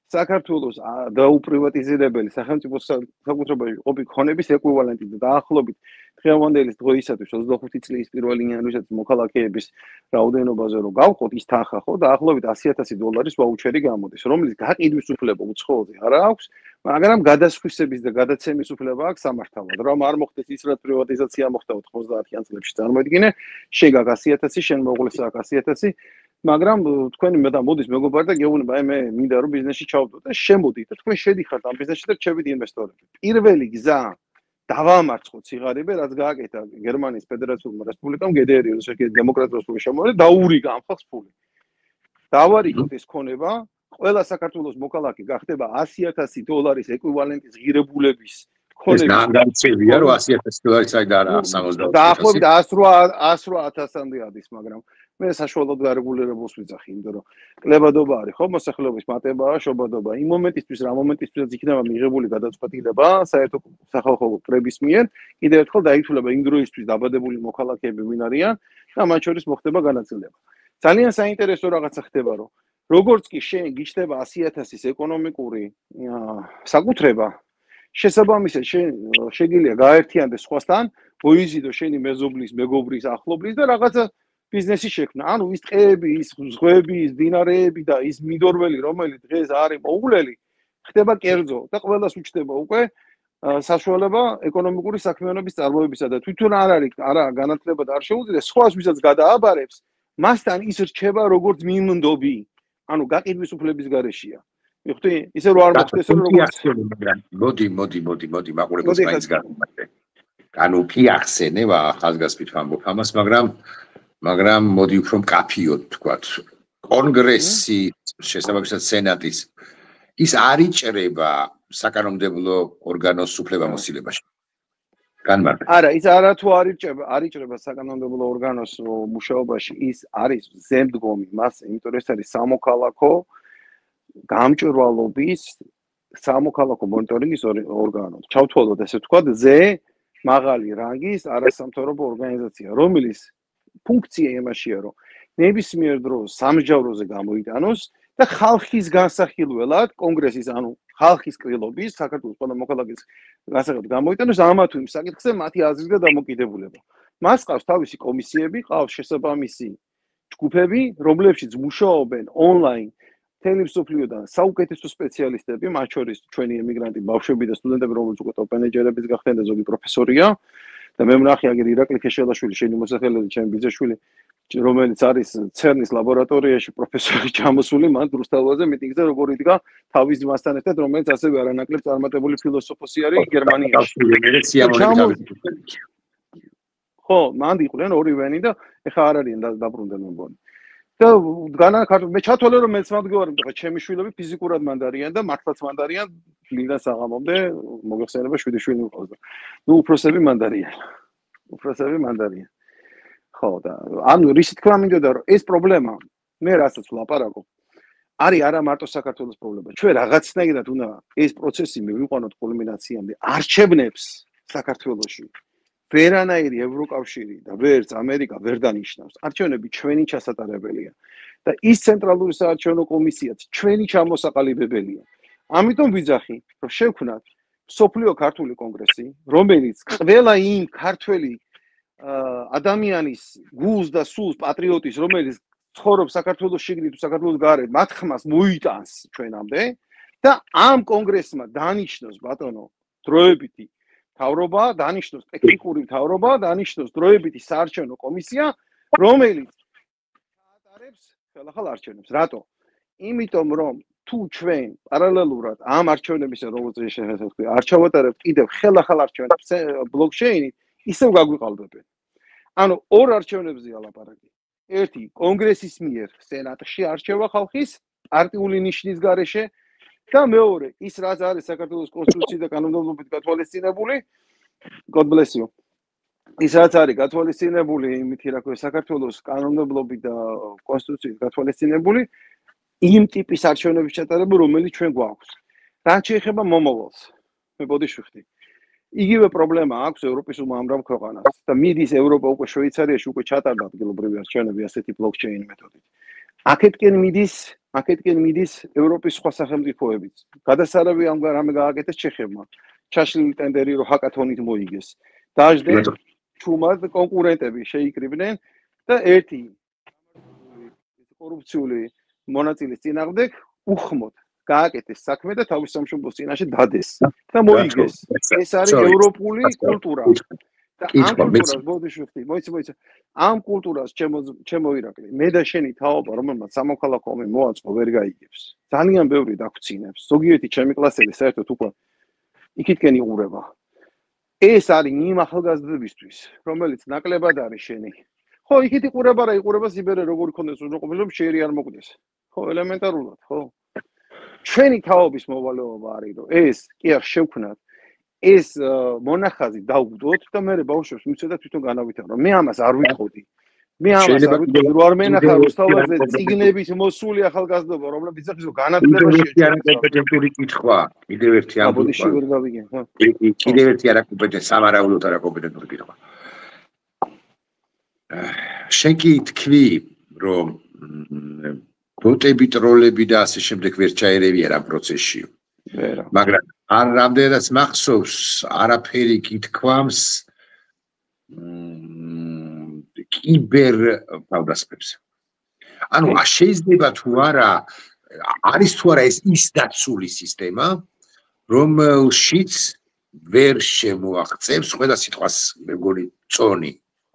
B: საქართველოს დაუპრივატიზირებელი სახელმწიფო საკუთრებაში ყოფილი ქონების ეკვივალენტი და დაახლოებით დღევანდელი დღეისათვის 25 წლის 1 იანვრისათვის მოქალაქეების რაოდენობაზე რომ გავხოთ ის თანხა ხო დაახლოებით $100,000 ვაუჩერი გამოდის, რომელიც გაყიდვის უფლება უცხოელზე არ აქვს, მაგრამ გადასხვისების და გადაცემის უფლება აქვს სამართალად. რომ არ მოხდეს ის რაც პრივატიზაცია მოხდა 90-იან წლებში წარმოიდგინე, შენ გაქვს 100,000, შენ მოუღლეს აქვს 100,000 მაგრამ თქვენი და მოდის მეგობარი და გეუბნება აი მე მინდა რომ ბიზნესში ჩავდო და შემოდით და თქვენ შედიხართ ამ ბიზნესში და რჩებით ინვესტორები. პირველი გზა დავამარცხოთ სიღარიბე, რაც გააკეთა გერმანიის ფედერაციულმა რესპუბლიკამ GDR-ის დემოკრატიულ რესპუბლიკაში და დაურიგა ამ ხალხს ფული. დავარიგოთ ეს ქონება, ყველა საქართველოს მოქალაქე გახდება $100,000 ეკვივალენტის ღირებულების
A: ეს ნამდვილია რომ $100,000 საიდან არა 60.
B: დაახლოებით 108,000-მდე ადის, მაგრამ მე საშუალოდ გარეგულირებულს ვიძახი, იმიტომ რომ კლებადობა არის, ხო, მოსახლეობის მატებაა, შობადობა. იმ მომენტისთვის, რა მომენტისთვისაც იქნება მიღებული გადაწყვეტილება საერთო სახალხო კრების მიერ, კიდევ ერთხელ დაითვლება იმ დროისთვის დაბადებული მოქალაქეები ვინ არიან და მათ შორის მოხდება განაწილება. ძალიან საინტერესო რაღაცა ხდება, რომ როგორც კი შენ გიჩნდება 100,000-ის ეკონომიკური საკუთრება, შესაბამისად შეგიძლია გაერთიანდეს სხვასთან, მოიზიდო შენი მეზობლის, მეგობრის, ახლობლის და რაღაცა ბიზნესი შექმნა. ანუ ის ტყეები, ის ზღვები, ის დინარეები და ის მიდორველი, რომელიც დღეს არის მოუღლელი, ხდება კერძო და ყველას უჩნდება უკვე საშუალება ეკონომიკური საქმიანობის წარმოებისა და თვითონ არა განათლება და არ შეუძლია სხვას ვისაც გადააბარებს, მასთან ის რჩება როგორც მიმდობი. ანუ გაყიდვის უფლების გარეშეა. მიხდი, ისე რომ არ მოხდეს რომ
A: მოდი მაყურებელს მაინც გამომართე. ანუ კი ახსენე ხაზგასმით ვამბობ ამას, მაგრამ მოდი უფრო მკაფიოდ თქვათ. კონგრესი, შესაბამისად სენატის ის არ იჭრება საკანონმდებლო ორგანოს უფლებამოსილებაში. განმარტე.
B: არა, ის არათუ არ იჭრება საკანონმდებლო ორგანოს მუშაობაში, ის არის ზემდგომი მას, იმიტომ რომ ეს არის სამოქალაქო გამჭვირვალობის სამოქალაქო მონიტორინგის ორგანო. ჩავთვალოთ ესე ვთქვათ, ზე მაღალი რანგის არასამთავრობო ორგანიზაცია, რომელიც ფუნქცია იმაშია, რომ ნებისმიერ დროს სამსჯავროზე გამოიტანოს და ხალხის განსახილველად კონგრესის, ანუ ხალხის კრილობის, საქართველოს ყველა მოქალაქის განსახილველად გამოიტანოს ამა თუ იმ საკითხზე მათი აზრი და დამოკიდებულება. მას ყავს თავისი კომისიები, ყავს შესაბამისი ჯგუფები, რომლებშიც მუშაობენ ონლაინ მთელი მსოფლიოდან საუკეთესო სპეციალისტები, მათ შორის ჩვენი ემიგრანტი ბავშვები და სტუდენტები, რომლებიც უკვე ტოპ-მენეჯერების გახდნენ და ზოგი პროფესორია. და მე ვნახე აგერ ირაკლი ქეშელაშვილი, შენი მოსახელელი, ჩემი ბიძაშვილი, რომელიც არის CERN-ის ლაბორატორიაში პროფესორი ჩამოსული, მან რუსთავაზე მიტინგზე როგორ იდგა თავის ძმასთან ერთად, რომელიც ასევე არანაკლებ წარმატებული ფილოსოფოსი არის გერმანიაში. ხო, მან იყვნენ ორივენი და ეხა არ არიან დაბრუნდნენ მგონი. და მე ჩათვალე რომ მეც მადგევარი მეთქე ჩემი შვილები ფიზიკურად მანდარიან და მართლაც მანდარიან ლინდას აღამომდე მოგეხსენება 7 შვილი მყავს და ნუ უფროსები მანდარიან ხო და ანუ რის თქმა მინდოდა რომ ეს პრობლემა მე რასაც ვლაპარაკობ არის არა მარტო საქართველოს პრობლემა ჩვენ რაღაცნაირად უნდა ეს პროცესი მივიყვანოთ კულმინაციამდე არჩევნებს საქართველოში ვერანაირი ევროკავშირი და ვერც ამერიკა ვერ დანიშნავს. არჩევნები ჩვენი ჩასატარებელია და ის ცენტრალური საარჩევნო კომისიაც ჩვენი ჩამოსაყალიბებელია. ამიტომ ვიძახი, რომ შევქმნათ მსოფლიო ქართული კონგრესი, რომელიც ყველა იმ ქართველი ადამიანის გულს და სულს პატრიოტის, რომელიც ცხოვრობს საქართველოს შიგნით თუ საქართველოს გარეთ, მათ ხმას მოიტანს ჩვენამდე და ამ კონგრესმა დანიშნოს ბატონო დროებითი თავრობა, დანიშნოს ტექნიკური თავრობა, დანიშნოს დროებითი საარჩევნო კომისია, რომელიც ატარებს ხელახალ არჩევნებს. რატო? იმიტომ რომ თუ ჩვენ პარალელურად ამ არჩევნების როგორც შეიძლება თქვი, არ ჩავატარებთ კიდევ ხელახალ არჩევნებს ბლოკჩეინით, ისევ გაგვიყალბებენ. ანუ ორ არჩევნებზეა ლაპარაკი. ერთი კონგრესის მიერ სენატში არჩევა ხალხის პარტიული ნიშნის გარეშე და მეორე ის რაც არის საქართველოს კონსტიტუციის და კანონმდებლობით გათვალისწინებული God bless you ის რაც არის გათვალისწინებული იმითი რა ქვია საქართველოს კანონმდებლობით და კონსტიტუციით გათვალისწინებული იმ ტიპის არჩევნების ჩატარება რომელიც ჩვენ გვაქვს რაც შეეხება მომავალს, მე ბოდიში ვიხდი. იგივე პრობლემა აქვს ევროპის უმამრამ ქვეყანას და მიდის ევროპა უკვე შვეიცარიაში უკვე ჩატარდა ადგილობრივი არჩევნები ასეთი ბლოკჩეინ მეთოდით. აქეთკენ მიდის ევროპის სხვა სახელმწიფოებიც. გადასარევი ამ რამე გააკეთეს ჩეხებმა. ჩაშლილი ტენდერი რო ჰაკათონით მოიგეს. დაждდნენ ჩუმად კონკურენტები შეიკრიბნენ და ერთი კორუფციული მონაწილის წინააღმდეგ უხმოდ გააკეთეს საქმე და თავის სამშობლოს წინაშე დადეს და მოიგეს. ეს არის ევროპული კულტურა. და ამ კულტურას ბოდიში ვხდი, მოიცი. ამ კულტურას ჩემო ირაკლი, მე და შენი თაობა, რომელმაც სამოქალაქო ომი მოაწყო, ვერ გაიგებს. ძალიან ბევრი დაგვრცინებს. ზოგიერთი ჩემი კლასელი საერთოდ უკვე იქითკენ იყურება. ეს არის იმ ახალგაზრდებისთვის, რომელიც ნაკლებად არის შენი. ხო, იქით იყურება რა, იყურება სიბერე როგორი ქონდეს უზრუნველყოფილება, შეერი არ მოკვდეს. ხო, ელემენტარულად, ხო. ჩვენი თაობის მოვალეობა არის, რომ ეს კი არ შევქნათ, ეს მონახაზი დავგვდოთ და მე ბავშვებს მიცედა თვითონ განავითარო. მე ამას არ ვიტყოდი. მე ამას არ ვიტყოდი, რომ არ მენახა რუსთავაზე ციგნების მოსული ახალგაზრდობა, რომლებიც ახლა განათლებაში
A: კომპეტენტური კითხვა. კიდევ ერთი ამბობი. კიდევ ერთი არაკომპეტენტური, სამარაუდოდ არაკომპეტენტური კითხვა. შენ კი თქვი, რომ ბოტები, ტროლები და ასე შემდეგ ვერ ჩაერევიან ამ პროცესში. მაგრამ არ რამდენადაც მახსოვს, არაფერი გითქვამს კიბერ თავდასხმებზე. ანუ შეიძლება თუ არა, არის თუ არა ეს ის დაცული სისტემა, რომელშიც ვერ შემოაღწევს ყველა სიტყვას მეგონი წონი,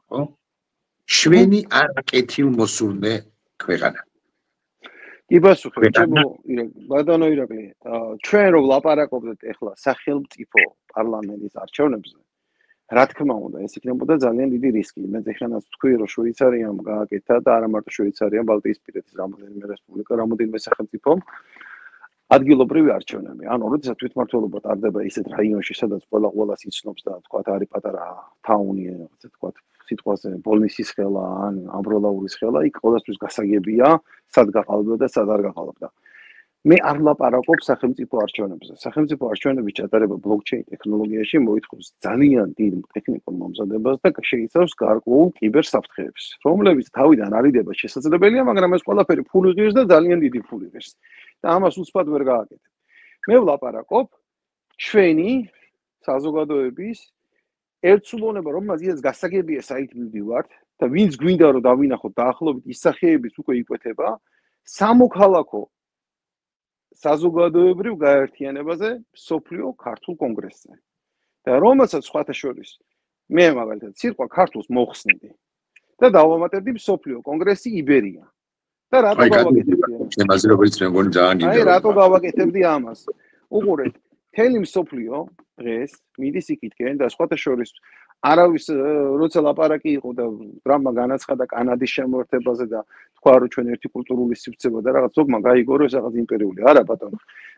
A: ხო? შვენი არაკეთილმოსურნე ქვეყანა.
B: კი პასუხი, ბატონო ირაკლი, ჩვენ რომ ვლაპარაკობთ ახლა სახელმწიფო პარლამენტის არჩევნებზე, რა თქმა უნდა, ეს იქნებოდა ძალიან დიდი რისკი. მე ეხანაც თქვი, რომ შვეიცარიამ გააკეთა და არა მარტო შვეიცარიამ, ბალტიისპირეთის რამდენიმე რესპუბლიკა, რამდენიმე სახელმწიფომ ადგილობრივი არჩევნები. ანუ როდესაც თვითმმართველობა ტარდება ისეთ რაიონში, სადაც ყველას იცნობს და თქვა არის პატარა თაუნი, რაღაცა თქვა სიტყვაზე ბოლნისის ხელა ან ამბროლაურის ხელა, იქ ყველასთვის გასაგებია, სად გაყალბდა და სად არ გაყალბდა. მე არ ვლაპარაკობ სახელმწიფო არჩევნებზე. სახელმწიფო არჩევნების ჩატარება ბლოკჩეინ ტექნოლოგიაში მოითხოვს ძალიან დიდ ტექნიკურ მომზადებას და შეიცავს გარკვეულ კიბერ საფრთხეებს, რომლებიც თავიდან არიდება შესაძლებელია, მაგრამ ეს ყველაფერი ფული ღირს და ძალიან დიდი ფული ღირს. და ამას უცბად ვერ გააკეთებ. მე ვლაპარაკობ ჩვენი საზოგადოების ერთსულოვნება, რომელსაც გასაგებია საით მივდივართ და ვინც გვინდა რომ დავინახოთ დაახლოებით ის სახეების უკვე იკვეთება სამოქალაქო საზოგადოებრივ გაერთიანებაზე სოფლიო ქართულ კონგრესზე. და რომელსაც სხვათა შორის მე მაგალითად სიტყვა ქართულს მოხსნიდი და დავამატებდი სოფლიო კონგრესი იბერია. და რატო გავაკეთებდი ამას? უყურეთ, თელი მსოფლიო დღეს მიდის იქითკენ და სხვათა შორის არავის როცა ლაპარაკი იყო და დრამა განაცხადა კანადის შემოერთებაზე და თქვა რომ ჩვენ ერთი კულტურული სივრცეა და რაღაც ზოგმა გაიგო რომ ეს რაღაც იმპერიული არა ბატონო.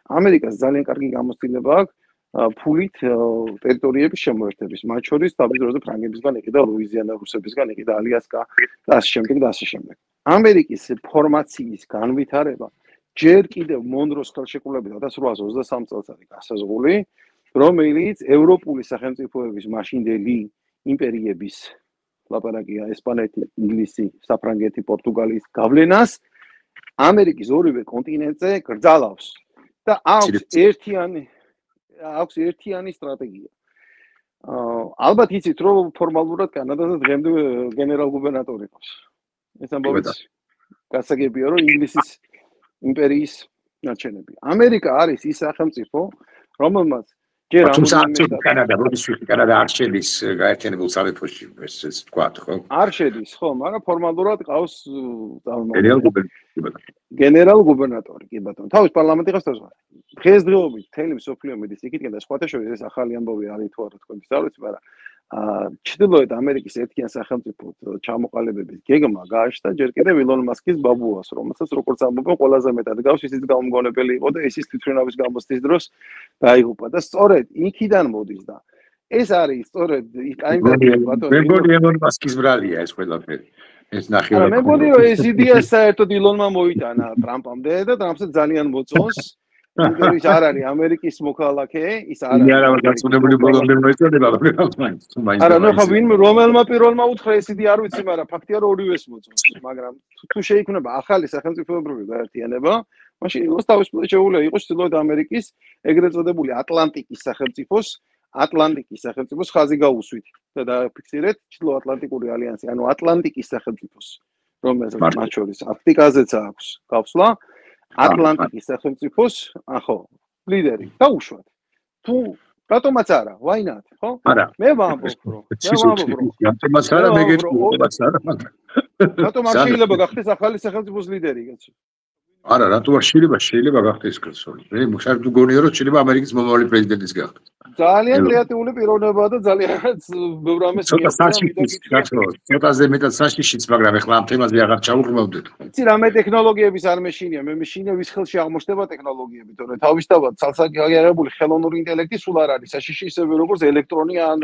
B: ამერიკას ძალიან კარგი გამოცდილება აქვს ფულით ტერიტორიების შემოერთების, მათ შორის თავის დროზე ფრანგებისგან იყიდა ლუიზიანა, რუსებისგან იყიდა ალიასკა და ასე შემდეგ და ასე შემდეგ. ამერიკის ფორმაციის განვითარება ჯერ კიდევ მონროს ხელშეკრულებით 1823 წელს არის გასაზღვრული, რომელიც ევროპული სახელმწიფოების მაშინდელი იმპერიების ლაპარაკია ესპანეთი, ინგლისი, საფრანგეთი, პორტუგალიის გავლენას ამერიკის ორივე კონტინენტზე გრძალავს და აქვს ერთიანი სტრატეგია. ალბათ იცით რომ ფორმალურად კანადაზე დღემდე გენერალ-გუბერნატორი ყავს. ეს ამბობთ გასაგებია რომ ინგლისის იმპერიის ნარჩენები. ამერიკა არის ის სახელმწიფო, რომელმაც ჯერ
A: კანადა არ შედის გაერთიანებულ სამეფოში, ეს თქვა, ხო?
B: არ შედის, ხო, მაგრამ ფორმალურად ყავს გენერალ-გუბერნატორი, კი ბატონო. თავის პარლამენტი ყავს თავის. დღესდღეობით მთელი მსოფლიო მიდის იქითკენ და სხვათა შორის ეს ახალი ამბავი არის თუ არა თქვენ ვისწავლეთ, მაგრამ ჩრდილოეთ ამერიკის ერთიან სახელმწიფოდ ჩამოყალიბების გეგმა გააჩნდა ჯერ კიდევ ილონ მასკის ბაბუას, რომელსაც როგორც ამბობენ ყველაზე მეტად გავს, ისიც გამომგონებელი იყო და ისიც თვითმფრინავის გამოცდის დროს დაიღუპა და სწორედ იქიდან მოდის და ეს არის სწორედ
A: ბატონო ილონ მასკის ბრალია ეს ყველაფერი. ეს ნახევარი.
B: მე მგონი რომ ეს იდეა საერთოდ ილონმა მოიტანა ტრამპამდე და ტრამპსაც ძალიან მოწონს. ლიდერის არ არის ამერიკის მოქალაქე, ის არ არის.
A: არა, გაწოდებული ბოლომდე მოეწოდება,
B: არა, ნუ ხა ვინმე რომელმა პირველმა უთხრა ეს იდი არ ვიცი, მაგრამ ფაქტია რომ ორივეს მოწონს, მაგრამ თუ შეიქმნება ახალი სახელმწიფოებრივი გაერთიანება, მაშინ იყოს თავისუფლად შეუძლია იყოს ჩრდილოეთ ამერიკის ეგრეთ წოდებული ატლანტიკის სახელმწიფოს ხაზი გაუსვით და დააფიქსირეთ ჩრდილოატლანტიკური ალიანსი, ანუ ატლანტიკის სახელმწიფოს, რომელსაც მათ შორის არქტიკაზეც აქვს გავსვლა, ატლანტიკის სახელმწიფოს, ხო, ლიდერი დაუშვათ. თუ რატომაც არა, why not, ხო? მე ვამბობ,
A: რატომაც არა, მე გეტყვი,
B: რატომ არ შეიძლება გახდეს ახალი სახელმწიფოს ლიდერი, კაცო?
A: არა, რატო არ შეიძლება გახდეს კაცო. მე მუშავ გონია რომ შეიძლება ამერიკის მომავალი პრეზიდენტის გახდეს.
B: ძალიან კრეატიული პიროვნებაა და ძალიან ბევრ ამას
A: ცოტაზე მეტად საშიშიც, მაგრამ ეხლა ამ თემაზე აღარ ჩავუღმავდეთ.
B: იცი რა მე ტექნოლოგიების არ მეშინია, მე მეშინია ვის ხელში აღმოჩნდება ტექნოლოგიები, თორე თავისთავად ცალსახელებული ხელოვნური ინტელექტი სულ არ არის საშიში ისევე როგორც ელექტრონი ან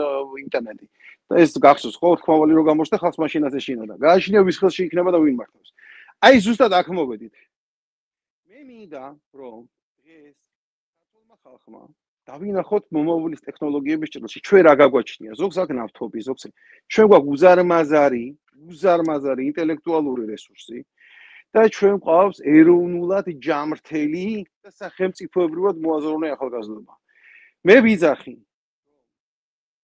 B: ინტერნეტი. და ეს გახსოვს ხო, თქმავალი რომ გამოჩნდა ხალხს მაშინაზე შინოდა. გააშინია ვის ხელში იქნება და ვინ მართავს. აი ზუსტად აქ მოვედით. მე მინდა რომ დღეს ქართულმა ხალხმა დავინახოთ მომავლის ტექნოლოგიების ჭრილში. ჩვენ რა გაგვაჩნია? ზოგს აქ ნავთობი, ზოგს ჩვენ გვაქვს უზარმაზარი ინტელექტუალური რესურსი და ჩვენ გვყავს ეროვნულად ჯამრთელი და სახელმწიფოებრივად მოაზროვნე ახალგაზრდობა. მე ვიძახი,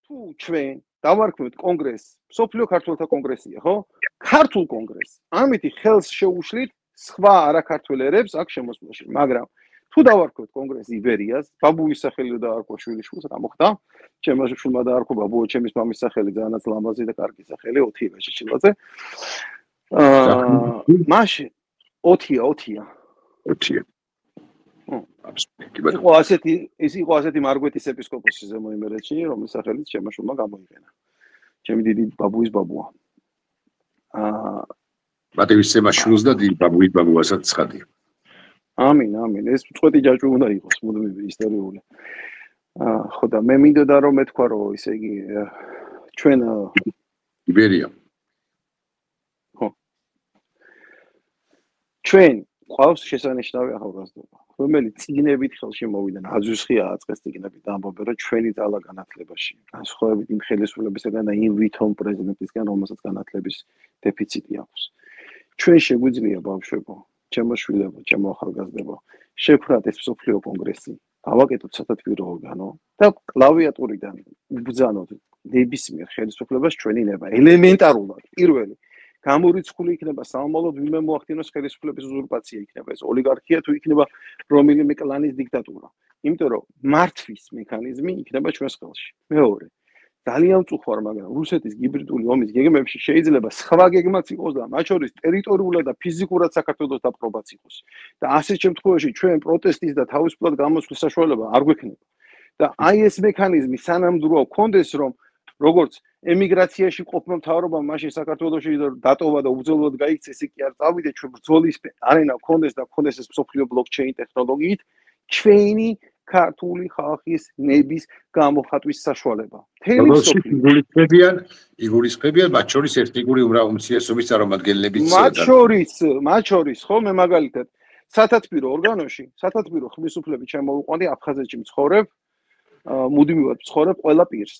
B: თუ ჩვენ დავარქმევთ კონგრესს, მსოფლიო ქართველთა კონგრესია, ხო? ქართულ კონგრესს. ამითი ხელს შეუშლით სხვა არაქართველ ერებს აქ შემოსვლაში, მაგრამ თუ დავარქვეთ კონგრესს იბერიას, ბაბუის სახელი დაარქვა შვილიშვილს, რა მოხდა? ჩემმა შვილმა დაარქვა ბაბუო, ჩემის მამის სახელი ძალიანაც ლამაზი და კარგი სახელი, 4 შეშილაძე. მაშინ 4-ია. იყო ასეთი მარგვეთის ეპისკოპოსი ზემო იმერეთში, რომლის სახელიც ჩემმა შვილმა გამოიყენა. ჩემი დიდი ბაბუის ბაბუა.
A: პატივისცემა შვილს და დიდი ბაბუის ბაბუასაც ცხადია.
B: ამინ, ეს წვეთი ჯაჭვი უნდა იყოს, მუდმივი ისტორიული. ხო და მე მინდოდა რომ მეთქვა რომ ისე იგი ჩვენ
A: იბერია.
B: ხო. ჩვენ ყავს შესანიშნავი ახალგაზრდობა, რომელიც წიგნებით ხელში მოვიდა, აზუსხია აწყეს წიგნებით და ამბობენ რომ ჩვენი ძალა განათლებაში, განსხვავებით იმ ხელისუფლებისგან და იმ ვითომ პრეზიდენტისგან, რომელსაც განათლების დეფიციტი აქვს. ჩვენ შეგვიძლია ბავშვებო ჩემო შვილებო, ჩემო ახალგაზრდებო, შევქმნათ ეს მსოფლიო კონგრესი, გავაკეთოთ სათათბირო ორგანო და კლავიატურიდან უბრძანოთ ნებისმიერ ხელისუფლებას ჩვენი ნება. ელემენტარულად, პირველი, გამორიცხული იქნება სამომავლოდ ვინმე მოახდინოს ხელისუფლების უზურპაცია იქნება ეს ოლიგარქია თუ იქნება რომელიმე კლანის დიქტატურა. იმიტომ რომ მართვის მექანიზმი იქნება ჩვენს ხელში. მეორე, ძალიან წუხوار, მაგრამ რუსეთის ჰიბრიდული ომის გეგმებში შეიძლება სხვა გეგმაც იყოს და მათ შორის ტერიტორიულად და ფიზიკურად საქართველოს დაპყრობაც იყოს. და ასეთ შემთხვევაში ჩვენ პროტესტის და თავისუფლად გამოსვლის საშუალება არ გვექნება. და აი ეს მექანიზმი სანამდროა გქონდეს, რომ როგორც ემიგრაციაში ყოფნა მთავრობამ მაშინ საქართველოში დატოვა და უბრძოლოდ გაიქცა, ესე კი არ წავიდეთ, ჩვენ ბრძოლის არენა გქონდეს და გქონდეს ეს მსოფლიო ბლოკჩეინ ტექნოლოგიით, ჩვენი ქართული ხალხის ნების გამოხატვის საშუალება.
A: იგულისხმებიან, მათ შორის ერთ ფიგური უმრავლესობის წარმომადგენლებიც.
B: მათ შორის, ხო, მე მაგალითად, სათათბირო ორგანოში, სათათბირო ხმისუფლებით შემოვიყვანდი აფხაზეთში მცხოვრებ, მუდმივად მცხოვრებ ყველა პირს.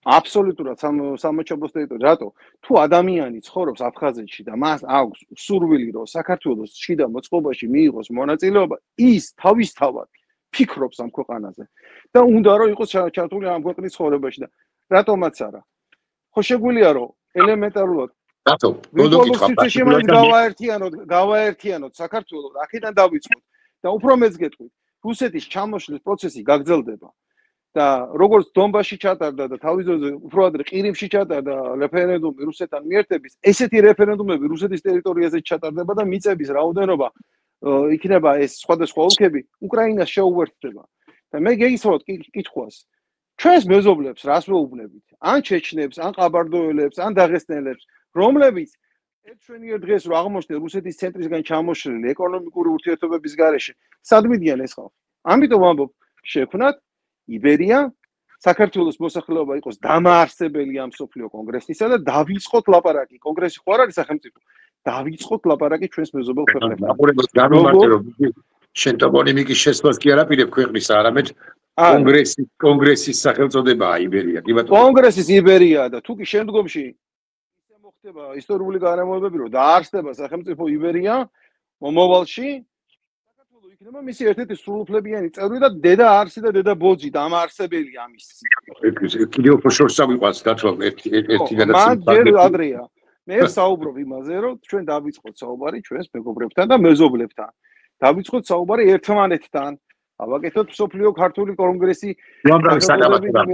B: აბსოლუტურად სამოჩაბლოს ტერიტორია. რატო? თუ ადამიანი ცხოვრობს აფხაზეთში და მას აქვს სურვილი, რომ საქართველოს შიდა მოწყობაში მიიღოს მონაწილეობა, ის თავისთავად ფიქრობს ამ ქვეყანაზე და უნდა რომ იყოს ჩართული ამ ქვეყნის ცხოვრებაში და რატომაც არა. ხო შეგვიძლია რომ ელემენტარულად
A: რატო?
B: გავაერთიანოთ საქართველოს, აქედან დავიწყოთ და უფრო მეც გეტყვით, რუსეთის ჩამოშლის პროცესი გაგრძელდება. და როგორც დონბასში ჩატარდა და თავის დროზე უფრო ადრე ყირიმში ჩატარდა რეფერენდუმი რუსეთთან მიერთების, ესეთი რეფერენდუმები რუსეთის ტერიტორიაზე ჩატარდება და მიწების რაოდენობა იქნება ეს სხვადასხვა ოლქები უკრაინას შეუერთდება. და მე გეისმოთ კითხვას. ჩვენს მეზობლებს რას მეუბნებით? ან ჩეჩნებს, ან ყაბარდოელებს, ან დაღესტნელებს, რომლებიც ერთშვენიერ დღეს რო აღმოჩნდნენ რუსეთის ცენტრისგან ჩამოშლილი ეკონომიკური ურთიერთობების გარეშე, სად მიდიან ეს ხალხი? ამიტომ ვამბობ, შექმნათ იბერია, საქართველოს მოსახლეობა იყოს დამაარსებელი ამ მსოფლიო კონგრესისა და დავიწყოთ ლაპარაკი. კონგრესი ხო არ არის სახელმწიფო. დავიწყოთ ლაპარაკი ჩვენს მეზობელ ქვეყნებთან.
A: შენ ტოპონიმიკის შესვლას კი არ აპირებ ქვეყნის, არამედ კონგრესის სახელწოდებაა იბერია. კი ბატონო.
B: კონგრესის იბერია და თუ კი შემდგომში ისე მოხდება ისტორიული გარემოებები, რომ დაარსდება სახელმწიფო იბერია მომავალში, საქართველოს იქნება მისი ერთ-ერთი სრულუფლებიანი წევრი და დედა არსი და დედა ბოძი დამაარსებელი ამის.
A: კიდევ უფრო შორს წავიყვანს დათვალ ერთი გადაცემა.
B: მან ჯერ ადრეა. მე საუბრობ იმაზე, რომ ჩვენ დავიწყოთ საუბარი ჩვენს მეგობრებთან და მეზობლებთან. დავიწყოთ საუბარი ერთმანეთთან. ავაკეთოთ მსოფლიო ქართული კონგრესი.
A: უამრავი საკამათო რამ.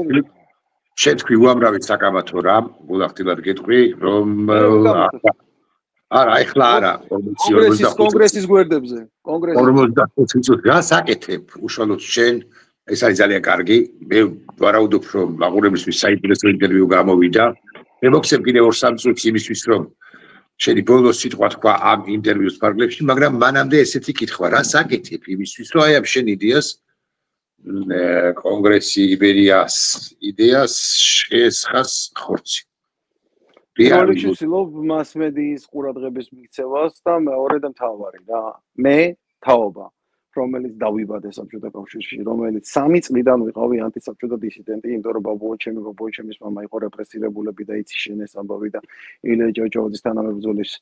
A: შენ თქვი უამრავი საკამათო რამ, გულახდილად გეტყვი, რომ არა, ეხლა არა,
B: კონგრესის გვერდებზე.
A: 45 წუთი რას აკეთებ? უშუალოდ შენ, ეს არის ძალიან კარგი. მე ვარაუდობ, რომ მაყურებლისთვის საინტერესო ინტერვიუ გამოვიდა. მე მოგცემ კიდევ 2-3 წუთს იმისთვის, რომ შენი ბოლო სიტყვა თქვა ამ ინტერვიუს ფარგლებში, მაგრამ მანამდე ესეთი კითხვა, რას აკეთებ იმისთვის, რომ აი ამ შენ იდეას კონგრესი იბერიას იდეას შეესხას ხორცი.
B: როლიქში ვცდილობ მასმედიის ყურადღების მიქცევას და მეორე და მთავარი რა. მე თაობა, რომელიც დავიბადე საბჭოთა კავშირში, რომელიც 3 წლიდან ვიყავი ანტისაბჭოთა დისიდენტი, იმიტომ რომ ბაბუოჩემის მამა იყო რეპრესირებულები და იცი შენ ეს ამბავი და ილია ჭავჭავაძის თანამებრძოლის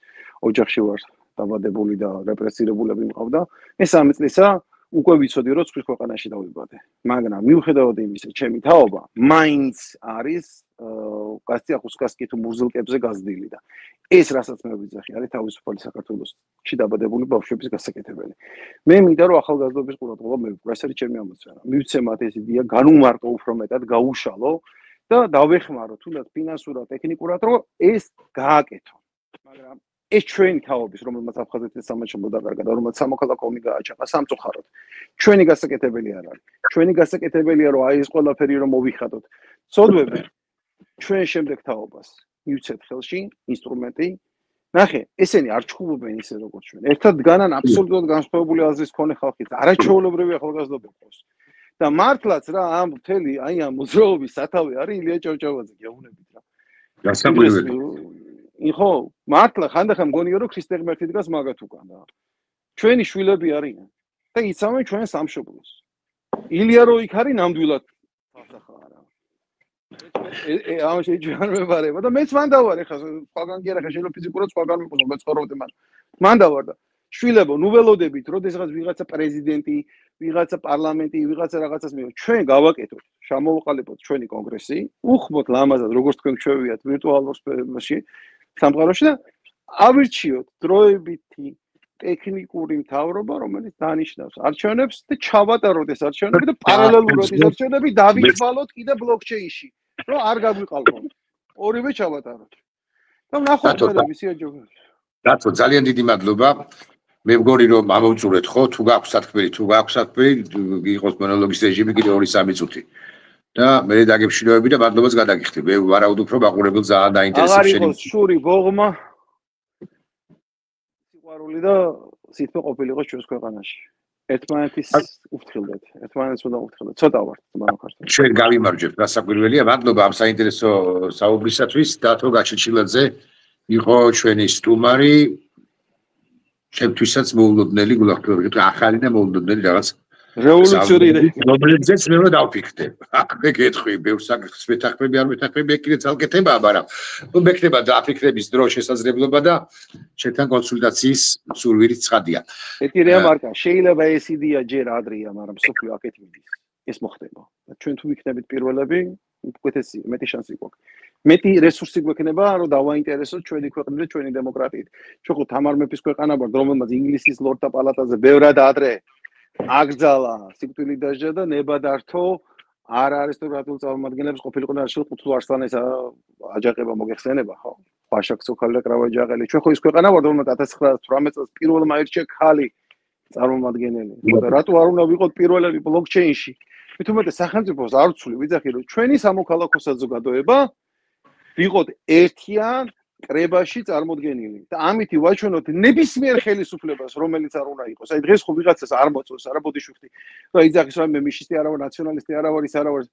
B: ოჯახში ვარ დაბადებული და რეპრესირებულები მყავდა. მე 3 წლისა უკვე ვიცოდი რომ სხვის ქვეყანაში დავიბადე. მაგრამ მიუხედავად იმისა, ჩემი თაობა მაინც არის გასწიახუსკასკი თუ მუზილკებზე გაზრდილი და ეს რასაც მე ვიძახი, არის თავისუფალი საქართველოსში დაბადებული ბავშვების გასაკეთებელი. მე მინდა რომ ახალგაზრდობის ყურადღება მივიყვე, ეს არის ჩემი ამოცანა. მივცე მათ ეს იდეა, განუმარტო უფრო მეტად, გაუშალო და დავეხმარო თუნდაც ფინანსურად, ტექნიკურად, რომ ეს გააკეთო. მაგრამ ეს ჩვენი თაობის, რომელმაც აფხაზეთის სამაშობლო დაკარგა და რომელმაც სამოქალაქო ომი გააჩაღა სამწუხაროდ. ჩვენი გასაკეთებელი არ არის. ჩვენი გასაკეთებელია რომ აი ეს ყველაფერი რომ მოვიხატოთ. ცოდვები ჩვენ შემდეგ თაობას მივცეთ ხელში ინსტრუმენტი. ნახე, ესენი არ ჩხუბობენ ისე როგორც ჩვენ. ერთად დგანან აბსოლუტურად განსხვავებული აზრის მქონე ხალხით. არაჩვეულებრივი ახალგაზრდობა ყავს. და მართლაც რა ამ მთელი აი ამ მოძრაობის სათავე არის ილია ჭავჭავაძე, გეუბნებით რა.
A: გასაკვირველი.
B: ხო, მართლა ხანდახან მგონია რომ ქრისტე ღმერთი დგას მაგათ უკან რა. ჩვენი შვილები არიან და იცავენ ჩვენ სამშობლოს. ილია რო იქ არის ნამდვილად სახაა რა. ამ შეიძლება მებარება და მეც მან დავარ ეხლა სხვაგან კი არა ხა შეიძლება ფიზიკურად სხვაგან მიყოს მე ცხოვრობდი მან დავარ და შვილებო ნუ ველოდებით როდესაც ვიღაცა პრეზიდენტი ვიღაცა პარლამენტი ვიღაცა რაღაცას მიიღო ჩვენ გავაკეთოთ შემოვყალიბოთ ჩვენი კონგრესი უხმოთ ლამაზად როგორც თქვენ ჩვევიათ ვირტუალურ სფეროში სამყაროში და ავირჩიოთ დროებითი ტექნიკური მთავრობა რომელიც დანიშნავს არჩევნებს და ჩავატაროთ ეს არჩევნები და პარალელურად ეს არჩევნები დავიწყვალოთ კიდე ბლოკჩეინში რომ არ გაგვიყალბოთ ორივე ჩავატაროთ და ნახოთ მე სიაჯობებს
A: დათო ძალიან დიდი მადლობა მე მგონი რომ ამოვწურეთ ხო თუ გაქვს საქმე იყოს მონოლოგის რეჟიმი კიდე 2-3 წუთი და მე დაგებშინოები და მადლობას გადაგიხდი მე ვარაუდობ რომ მაყურებელს ძალიან დაინტერესებს
B: შენი აღარ იყოს შური ბოღმა სიყვარული და სითბო ყოფილიყო ჩვენს ქვეყანაში ერთმანეთის უფრთხილდეთ ერთმანეთს უნდა უფრთხილდეთ ცოტა ვართ მანქართო
A: ჩვენ გავიმარჯვებთ გასაკვირველია მადლობა ამ საინტერესო საუბრისათვის დათო გაჩიჩილაძე იყო ჩვენი სტუმარი ჩემთვისაც მოულოდნელი გულახდილად ახალი და მოულოდნელი რაღაც
B: რევოლუციონერი
A: რომლებზეც მე უნდა დავფიქრდე მე გეტყვი ბევრ საკითხს მეთანხმები არ მეთანხმები მე კიდე ძალკეთებაა მაგრამ ნუ მექნება დაფიქრების დრო შესაძლებლობა და შენთან კონსულტაციის სურვილით ცხადია
B: ერთი რემარკა შეიძლება ეს იდეა ჯერ ადრეა მაგრამ სოფიო აქეთ მიდის ეს მოხდება და ჩვენ თუ ვიქნებით პირველები უკეთესი მეტი შანსი გვაქვს მეტი რესურსი გვექნება რომ დავაინტერესოთ ჩვენი ქვეყნით და ჩვენი დემოკრატიით ჩვენ ხო თამარ მეფის ქვეყანა ვართ რომელმაც ინგლისის ლორდთა პალატაზე ბევრად ადრე აგრძალა სიკვდილი დაჟა და ნება დართო არ არისტოკრატულ წარმომადგენლებს ყოფილიყო ნაშილ ყუთლუ არსლანის აჯაყება მოგეხსენება ხო ფაშაკ სოქალდა კრავაჯაღელი ჩვენ ხო ის ქვეყანა ვართ რომელმაც 1918 წელს პირველმა აირჩია ქალი წარმომადგენელი და რატო არ უნდა ვიყოთ პირველები ბლოკჩეინში მით უმეტე სახელმწიფოს არ ვცვლი ვიძახი რომ ჩვენი სამოქალაქო საზოგადოება ვიყოთ ერთიან კრებაში წარმოდგენილი და ამითი ვაჩვენოთ ნებისმიერ ხელისუფლებას რომელიც არ უნდა იყოს აი დღეს ხო ვიღაცას არ მოწონს არა ბოდიშვილი და იძახის რომ მე მიშისტი არა ვარ ნაციონალისტი არა ვარ ის არა ვარ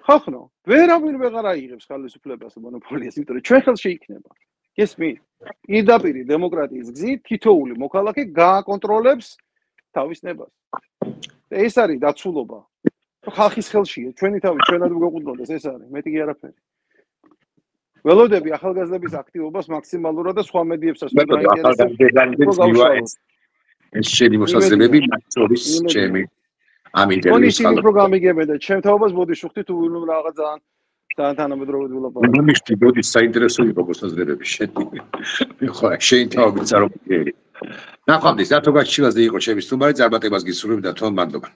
B: ხახნო ვერავინ ვეღარ აიღებს ხელისუფლებას მონოპოლიას იმიტომ რომ ჩვენ ხელში იქნება გესმით პირდაპირ დემოკრატიის გზით თითოეული მოქალაქე გააკონტროლებს თავის ნებას. ეს არის დაცულობა. ხალხის ხელშია, ჩვენი თავი, ჩვენად გვეყუდნოდეს ეს არის, მეტი კი არაფერი. ველოდები ახალგაზრდების აქტივობას მაქსიმალურად და სხვა მედიებსაც
A: ეს შენი მოსაზრებები მათ შორის ჩემი ამ ინტერვიუს
B: ხალხი უფრო გამიგებენ და ჩემ თაობას მოდი შუხთი თუ რაღაც ძალიან თანამედროვე ვილაპარაკო.
A: მომიშტი მოდი საინტერესო იყო მოსაზრებები შენი. ხო, შენი თაობიც არ მოგიერი. ნახვამდის რატო გაჩილაზე იყო ჩემი სტუმარი, წარმატებას გისურვებ და თვითონ მადლობა.